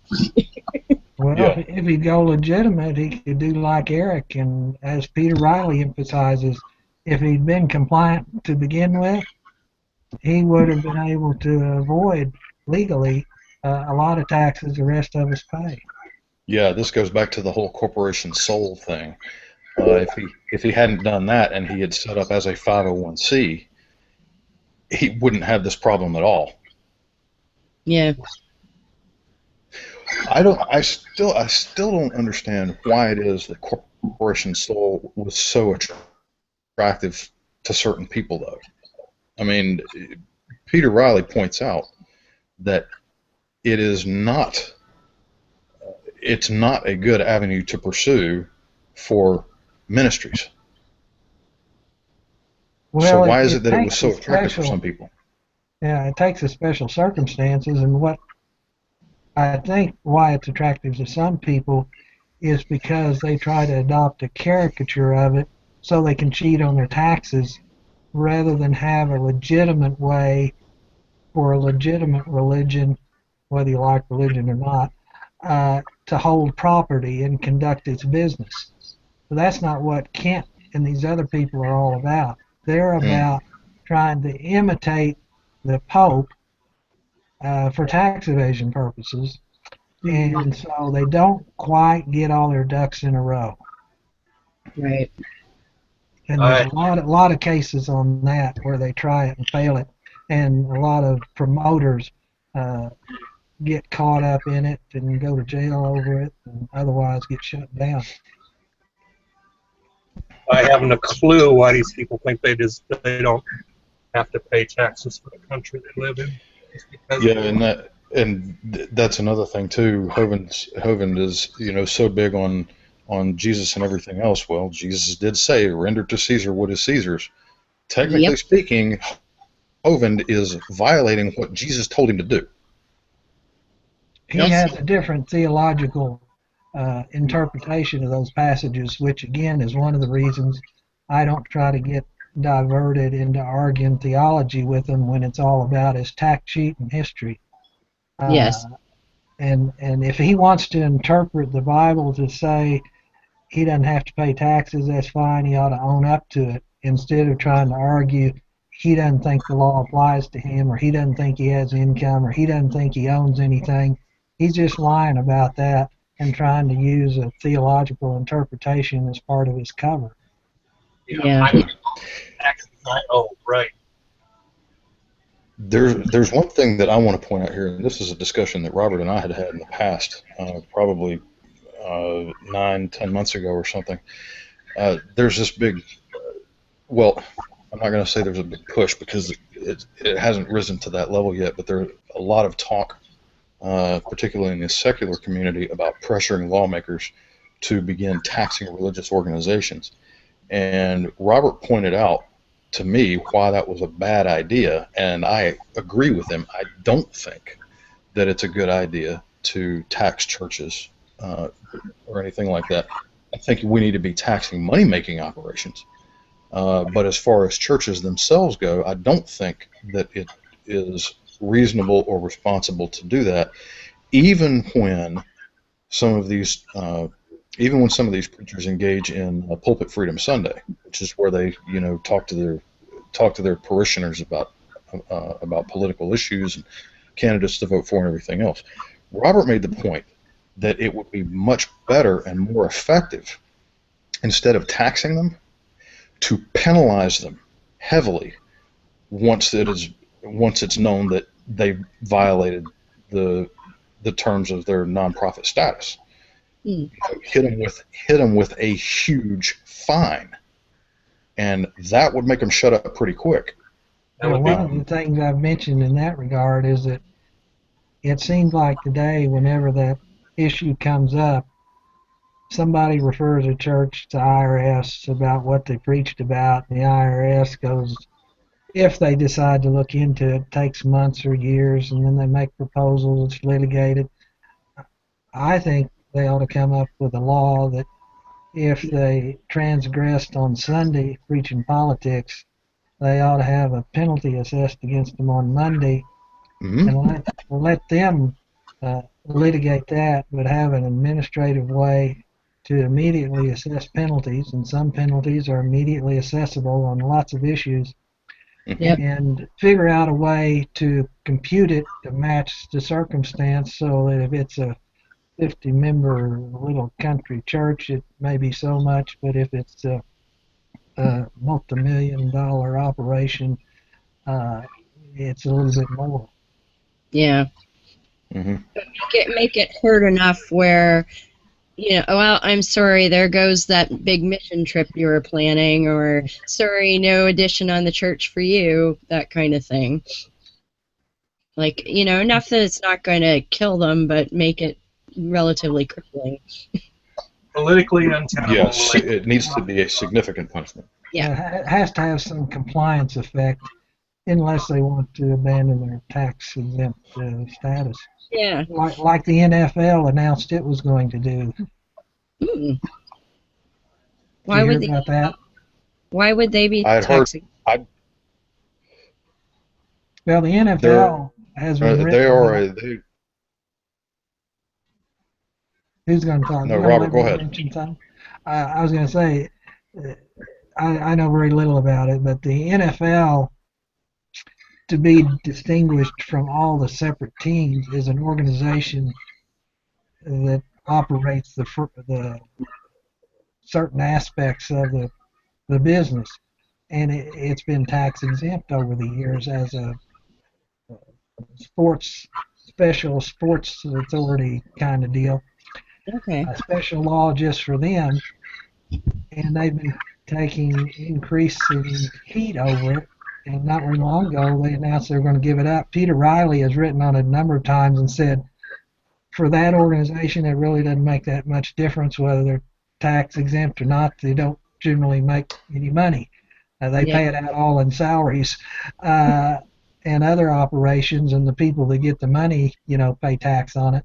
Well, if he'd go legitimate, he could do like Eric, and as Peter Riley emphasizes, if he'd been compliant to begin with, he would have been able to avoid legally a lot of taxes the rest of us pay. Yeah, this goes back to the whole corporation sole thing. If he hadn't done that and he had set up as a 501c, he wouldn't have this problem at all. Yeah. I still don't understand why it is that corporation sole was so attractive to certain people, though. I mean, Peter Riley points out that it's not a good avenue to pursue for ministries. Well, so why is it that it was takes so a attractive for special- some people? Yeah, it takes a special circumstances, and what I think why it's attractive to some people is because they try to adopt a caricature of it so they can cheat on their taxes rather than have a legitimate way for a legitimate religion, whether you like religion or not, to hold property and conduct its business. So that's not what Kent and these other people are all about. They're about trying to imitate the Pope for tax evasion purposes, and so they don't quite get all their ducks in a row. Right. And there's a lot of cases on that where they try it and fail it, and a lot of promoters get caught up in it and go to jail over it, and otherwise get shut down. I haven't a clue why these people think they don't have to pay taxes for the country they live in. Just because That's another thing too. Hovind is so big on Jesus and everything else. Well, Jesus did say, "Render to Caesar what is Caesar's." Technically speaking, Hovind is violating what Jesus told him to do. He has a different theological interpretation of those passages, which again is one of the reasons I don't try to get diverted into arguing theology with him when it's all about his tax sheet and history. Yes. And if he wants to interpret the Bible to say he doesn't have to pay taxes, that's fine. He ought to own up to it instead of trying to argue he doesn't think the law applies to him, or he doesn't think he has income, or he doesn't think he owns anything. He's just lying about that and trying to use a theological interpretation as part of his cover. Yeah. Right. There's one thing that I want to point out here, and this is a discussion that Robert and I had in the past, probably 9-10 months ago or something. There's this big, well, I'm not going to say there's a big push because it hasn't risen to that level yet, but there's a lot of talk, particularly in the secular community, about pressuring lawmakers to begin taxing religious organizations. And Robert pointed out to me why that was a bad idea, and I agree with him. I don't think that it's a good idea to tax churches or anything like that. I think we need to be taxing money-making operations. But as far as churches themselves go, I don't think that it is reasonable or responsible to do that, even when some of these preachers engage in Pulpit Freedom Sunday, which is where they talk to their parishioners about political issues and candidates to vote for and everything else. Robert made the point that it would be much better and more effective, instead of taxing them, to penalize them heavily once it's known that they violated the terms of their nonprofit status. Hit them with a huge fine, and that would make them shut up pretty quick. Well, one of the things I've mentioned in that regard is that it seems like today, whenever that issue comes up, somebody refers a church to IRS about what they preached about, and the IRS goes, if they decide to look into it, takes months or years, and then they make proposals, it's litigated. I think they ought to come up with a law that if they transgressed on Sunday preaching politics, they ought to have a penalty assessed against them on Monday, and let them litigate that, but have an administrative way to immediately assess penalties, and some penalties are immediately accessible on lots of issues, Yep. and figure out a way to compute it to match the circumstance, so that if it's a 50-member little country church, it may be so much, but if it's a multi-million-dollar operation, it's a little bit more. Yeah. Mm-hmm. Make it hurt enough where, well, I'm sorry, there goes that big mission trip you were planning, or sorry, no addition on the church for you, that kind of thing. Like, enough that it's not going to kill them, but make it relatively crippling. Politically untenable. Yes, it needs to be a significant punishment. Yeah. It has to have some compliance effect, unless they want to abandon their tax-exempt status. Yeah. Like the NFL announced it was going to do. Mm. Did you hear about that? Why would they be I had heard. taxing? Well, the NFL has been They are. Who's going to talk? No, Robert, go ahead. I was going to say, I know very little about it, but the NFL, to be distinguished from all the separate teams, is an organization that operates the certain aspects of the business, and it's been tax exempt over the years as a special sports authority kind of deal. Okay. A special law just for them, and they've been taking increasing heat over it. And not very long ago, they announced they were going to give it up. Peter Riley has written on it a number of times and said, for that organization, it really doesn't make that much difference whether they're tax exempt or not. They don't generally make any money. They pay it out all in salaries. And other operations, and the people that get the money, pay tax on it.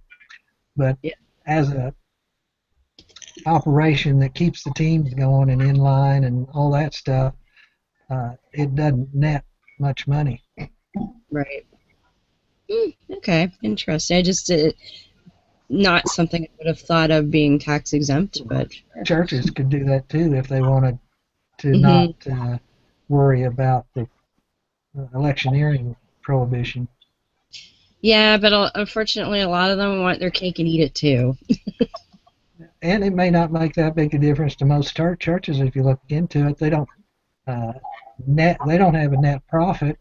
But as a operation that keeps the teams going and in line and all that stuff, it doesn't net much money. Right. Okay, interesting. I just not something I would have thought of being tax exempt, but churches could do that too if they wanted to not worry about the electioneering prohibition. Yeah, but unfortunately, a lot of them want their cake and eat it too. And it may not make that big a difference to most churches if you look into it. They don't they don't have a net profit,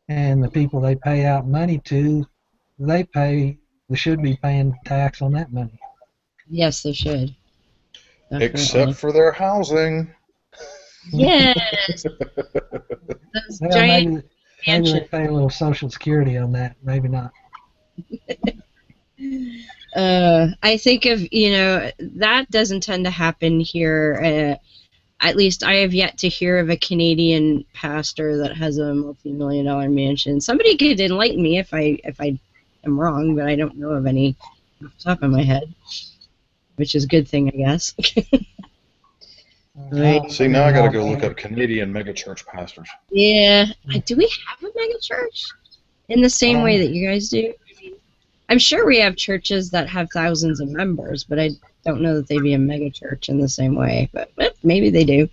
and the people they pay out money to, they should be paying tax on that money. Yes, they should. Definitely. Except for their housing. Yes. Those giant maybe they pay a little Social Security on that. Maybe not. I think of, that doesn't tend to happen here. At least I have yet to hear of a Canadian pastor that has a multi-million-dollar mansion. Somebody could enlighten me if I am wrong, but I don't know of any off the top of my head, which is a good thing, I guess. Right. See, now I got to go look up Canadian megachurch pastors. Yeah. Do we have a megachurch in the same way that you guys do? I'm sure we have churches that have thousands of members, but I don't know that they'd be a megachurch in the same way. But maybe they do.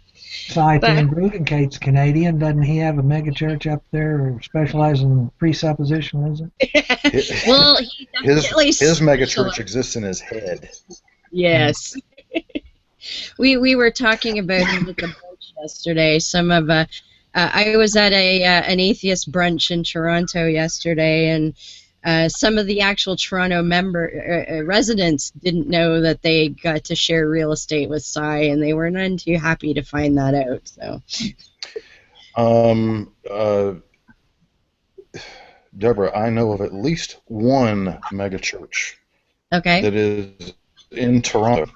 Dan Brugenkate's Canadian. Doesn't he have a megachurch up there specializing in presuppositionalism? Well, his megachurch exists in his head. Yes. We were talking about it at the brunch yesterday. I was at an atheist brunch in Toronto yesterday, and some of the actual Toronto residents didn't know that they got to share real estate with Cy, and they were none too happy to find that out. So, Deborah, I know of at least one megachurch that is in Toronto.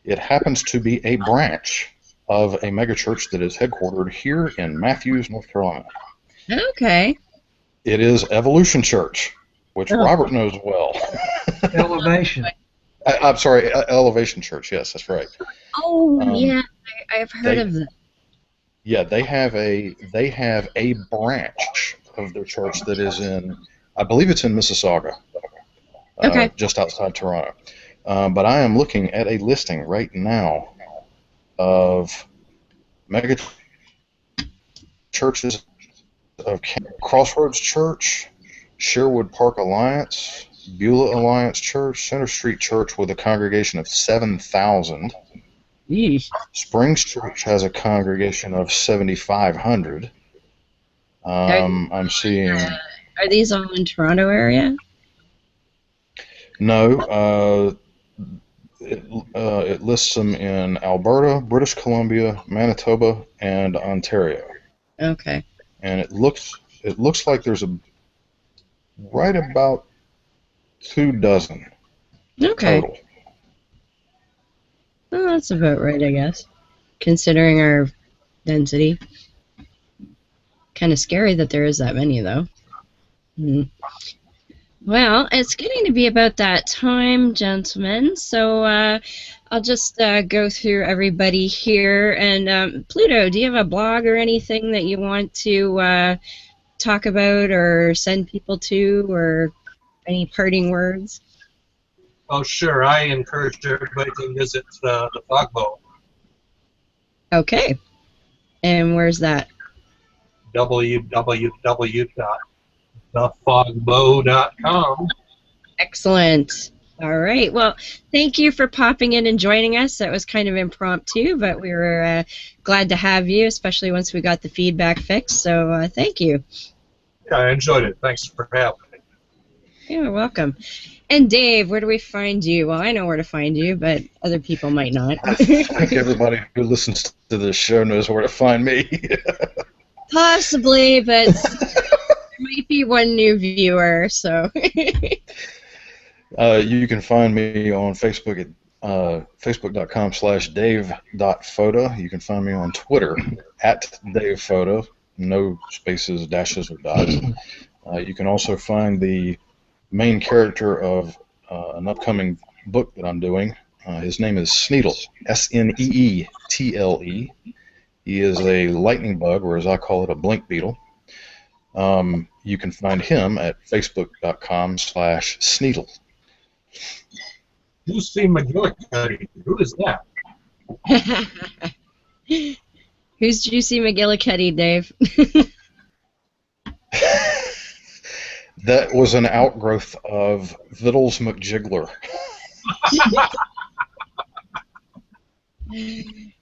It happens to be a branch of a megachurch that is headquartered here in Matthews, North Carolina. Okay. It is Evolution Church, which Robert knows well. Elevation. I'm sorry, Elevation Church. Yes, that's right. Oh, yeah, I've heard of them. Yeah, they have a branch of their church that is in, I believe it's in Mississauga, just outside Toronto. But I am looking at a listing right now of mega churches of Crossroads Church, Sherwood Park Alliance, Beulah Alliance Church, Center Street Church with a congregation of 7,000. Yeesh. Springs Church has a congregation of 7,500. I'm seeing. Are these all in Toronto area? No, it lists them in Alberta, British Columbia, Manitoba, and Ontario. Okay. And it looks like there's right about 24 Okay. total. Well, that's about right, I guess, considering our density. Kind of scary that there is that many, though. Well, it's getting to be about that time, gentlemen, so I'll just go through everybody here. And Pluto, do you have a blog or anything that you want to talk about or send people to, or any parting words? Oh, sure. I encourage everybody to visit the Fogbow. Okay. And where's that? www.thefogbow.com. Excellent. All right. Well, thank you for popping in and joining us. That was kind of impromptu, but we were glad to have you, especially once we got the feedback fixed. So thank you. Yeah, I enjoyed it. Thanks for having me. You're welcome. And Dave, where do we find you? Well, I know where to find you, but other people might not. I think everybody who listens to this show knows where to find me. Possibly, but there might be one new viewer, so. You can find me on Facebook at facebook.com/dave.foda. You can find me on Twitter at Dave Foda, no spaces, dashes, or dots. You can also find the main character of an upcoming book that I'm doing. His name is Sneedle, Sneetle. He is a lightning bug, or as I call it, a blink beetle. You can find him at facebook.com/Sneedle. Juicy McGillicuddy. Who is that? Who's Juicy McGillicuddy, Dave? That was an outgrowth of Vittles McJiggler.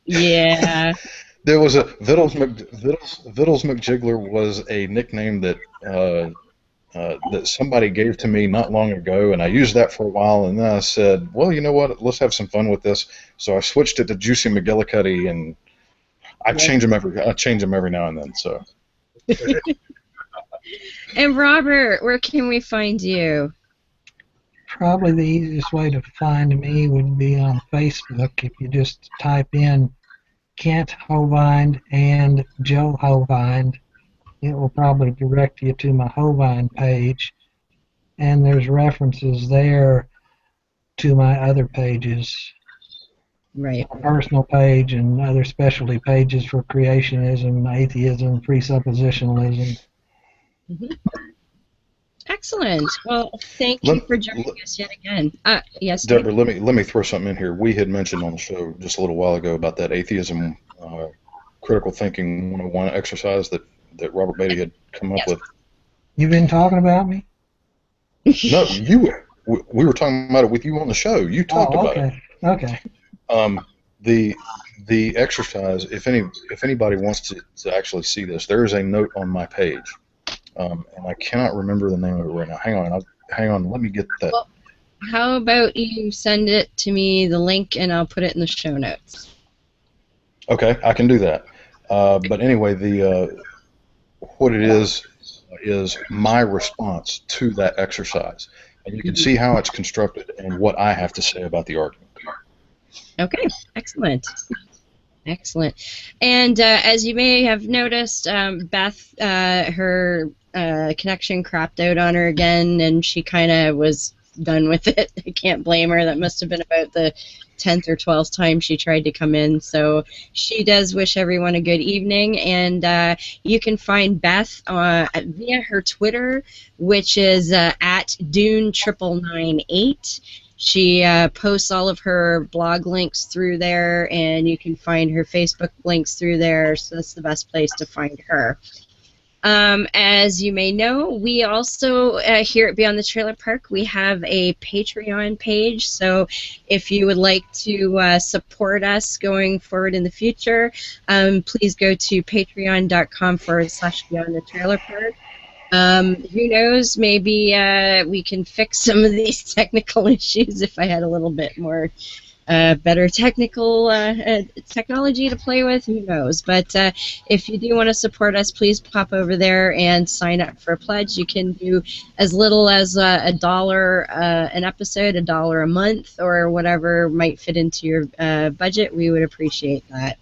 Yeah. There was a Vittles McJiggler was a nickname that that somebody gave to me not long ago, and I used that for a while, and then I said, well, you know what, let's have some fun with this. So I switched it to Juicy McGillicuddy, and I change them every now and then. So. And Robert, where can we find you? Probably the easiest way to find me would be on Facebook. If you just type in Kent Hovind and Joe Hovind, it will probably direct you to my Hovind page, and there's references there to my other pages. Right. My personal page and other specialty pages for creationism, atheism, presuppositionalism. Mm-hmm. Excellent. Well, thank you for joining us yet again. Yes, Deborah, let me throw something in here. We had mentioned on the show just a little while ago about that atheism critical thinking 101 exercise that Robert Baty had come up with. You've been talking about me? No, we were talking about it with you on the show. You talked about it. Okay. The exercise, if anybody wants to actually see this, there is a note on my page, and I cannot remember the name of it right now. Hang on. Let me get that. Well, how about you send it to me, the link, and I'll put it in the show notes. Okay, I can do that. But anyway, what it is my response to that exercise, and you can see how it's constructed and what I have to say about the argument. Okay, excellent. Excellent. And as you may have noticed, Beth, her connection crapped out on her again, and she kind of was done with it. I can't blame her. That must have been about the 10th or 12th time she tried to come in. So she does wish everyone a good evening, and you can find Beth via her Twitter, which is at Dune998. She posts all of her blog links through there, and you can find her Facebook links through there, so that's the best place to find her. As you may know, we also, here at Beyond the Trailer Park, we have a Patreon page. So if you would like to support us going forward in the future, please go to patreon.com/Beyond the Trailer Park. Who knows, maybe we can fix some of these technical issues if I had a little bit more better technical technology to play with. Who knows? But if you do want to support us, please pop over there and sign up for a pledge. You can do as little as $1 an episode, $1 a month, or whatever might fit into your budget. We would appreciate that.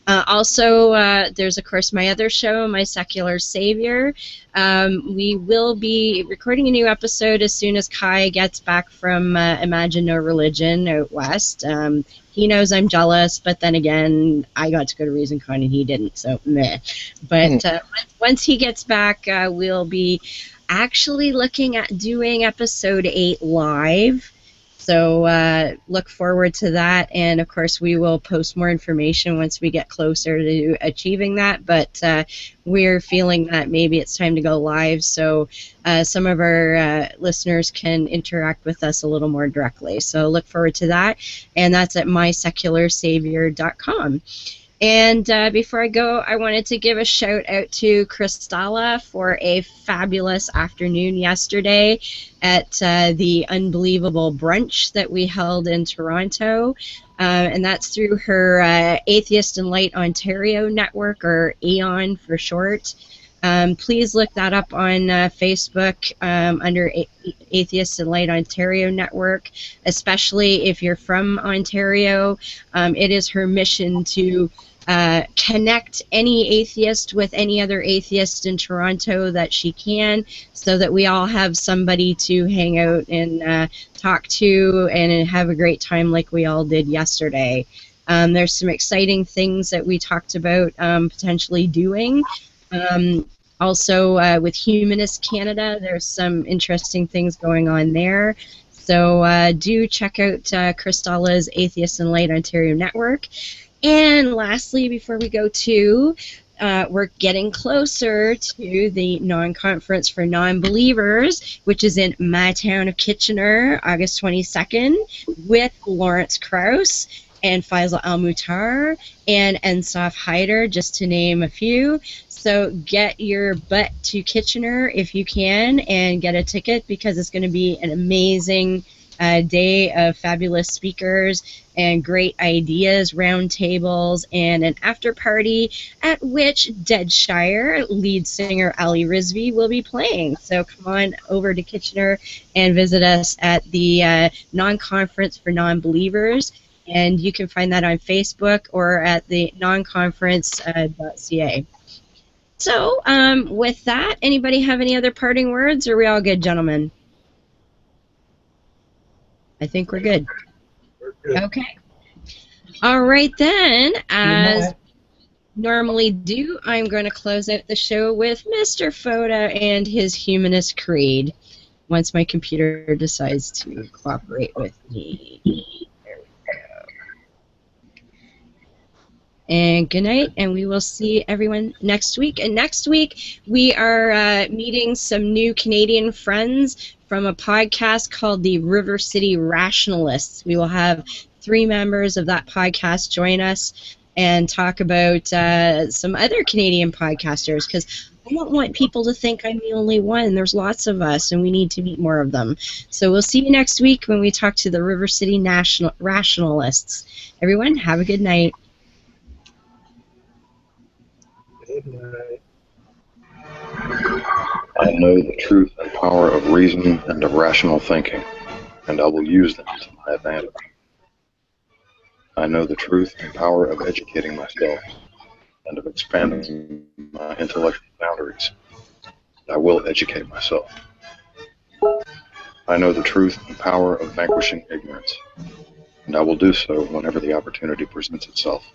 Also, there's, of course, my other show, My Secular Savior. We will be recording a new episode as soon as Kai gets back from Imagine No Religion out west. He knows I'm jealous, but then again, I got to go to ReasonCon and he didn't, so meh. But once he gets back, we'll be actually looking at doing episode 8 live. So look forward to that, and of course we will post more information once we get closer to achieving that, but we're feeling that maybe it's time to go live so some of our listeners can interact with us a little more directly. So look forward to that, and that's at mysecularsavior.com. And before I go, I wanted to give a shout out to Kristalla for a fabulous afternoon yesterday at the Unbelievable Brunch that we held in Toronto. And that's through her Atheist and Light Ontario network, or AON for short. Please look that up on Facebook under Atheists and Light Ontario Network, especially if you're from Ontario. It is her mission to connect any atheist with any other atheist in Toronto that she can, so that we all have somebody to hang out and talk to and have a great time like we all did yesterday. There's some exciting things that we talked about potentially doing. Also, with Humanist Canada, there's some interesting things going on there. So do check out Kristalla's Atheist and Light Ontario Network. And lastly, before we go to, we're getting closer to the non-conference for non-believers, which is in my town of Kitchener, August 22nd, with Lawrence Krauss and Faisal Al-Muhtar and Ensaf Haider, just to name a few. So get your butt to Kitchener if you can and get a ticket, because it's going to be an amazing day of fabulous speakers and great ideas, round tables, and an after party at which Deadshire lead singer Ali Rizvi will be playing. So come on over to Kitchener and visit us at the non-conference for non-believers. And you can find that on Facebook or at the nonconference.ca. So with that, anybody have any other parting words, or are we all good, gentlemen? I think we're good. Okay. All right then, as normally do, I'm going to close out the show with Mr. Foda and his Humanist Creed, once my computer decides to cooperate with me. There we go. And good night, and we will see everyone next week. And next week, we are meeting some new Canadian friends from a podcast called the River City Rationalists. We will have 3 members of that podcast join us and talk about some other Canadian podcasters, because I don't want people to think I'm the only one. There's lots of us, and we need to meet more of them. So we'll see you next week when we talk to the River City Rationalists. Everyone, have a good night. Good night. I know the truth and power of reason and of rational thinking, and I will use them to my advantage. I know the truth and power of educating myself and of expanding my intellectual boundaries. I will educate myself. I know the truth and power of vanquishing ignorance, and I will do so whenever the opportunity presents itself.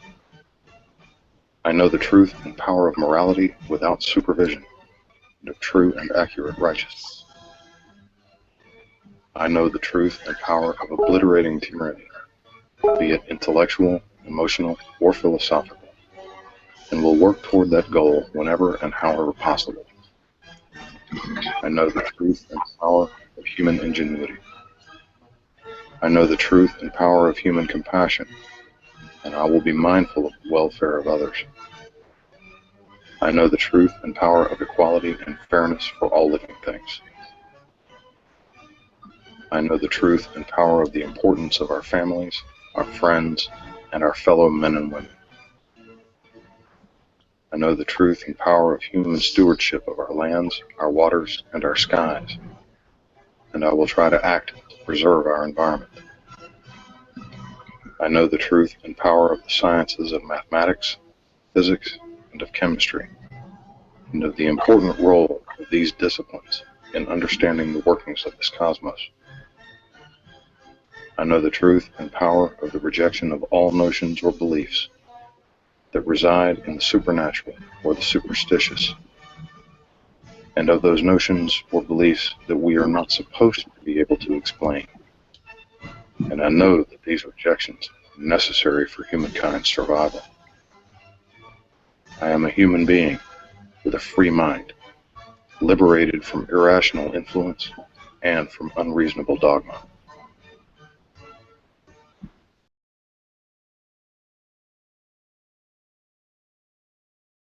I know the truth and power of morality without supervision, and of true and accurate righteousness. I know the truth and power of obliterating tyranny, be it intellectual, emotional, or philosophical, and will work toward that goal whenever and however possible. I know the truth and power of human ingenuity. I know the truth and power of human compassion, and I will be mindful of the welfare of others. I know the truth and power of equality and fairness for all living things. I know the truth and power of the importance of our families, our friends, and our fellow men and women. I know the truth and power of human stewardship of our lands, our waters, and our skies, and I will try to act to preserve our environment. I know the truth and power of the sciences of mathematics, physics, and of chemistry, and of the important role of these disciplines in understanding the workings of this cosmos. I know the truth and power of the rejection of all notions or beliefs that reside in the supernatural or the superstitious, and of those notions or beliefs that we are not supposed to be able to explain. And I know that these rejections are necessary for humankind's survival. I am a human being with a free mind, liberated from irrational influence and from unreasonable dogma.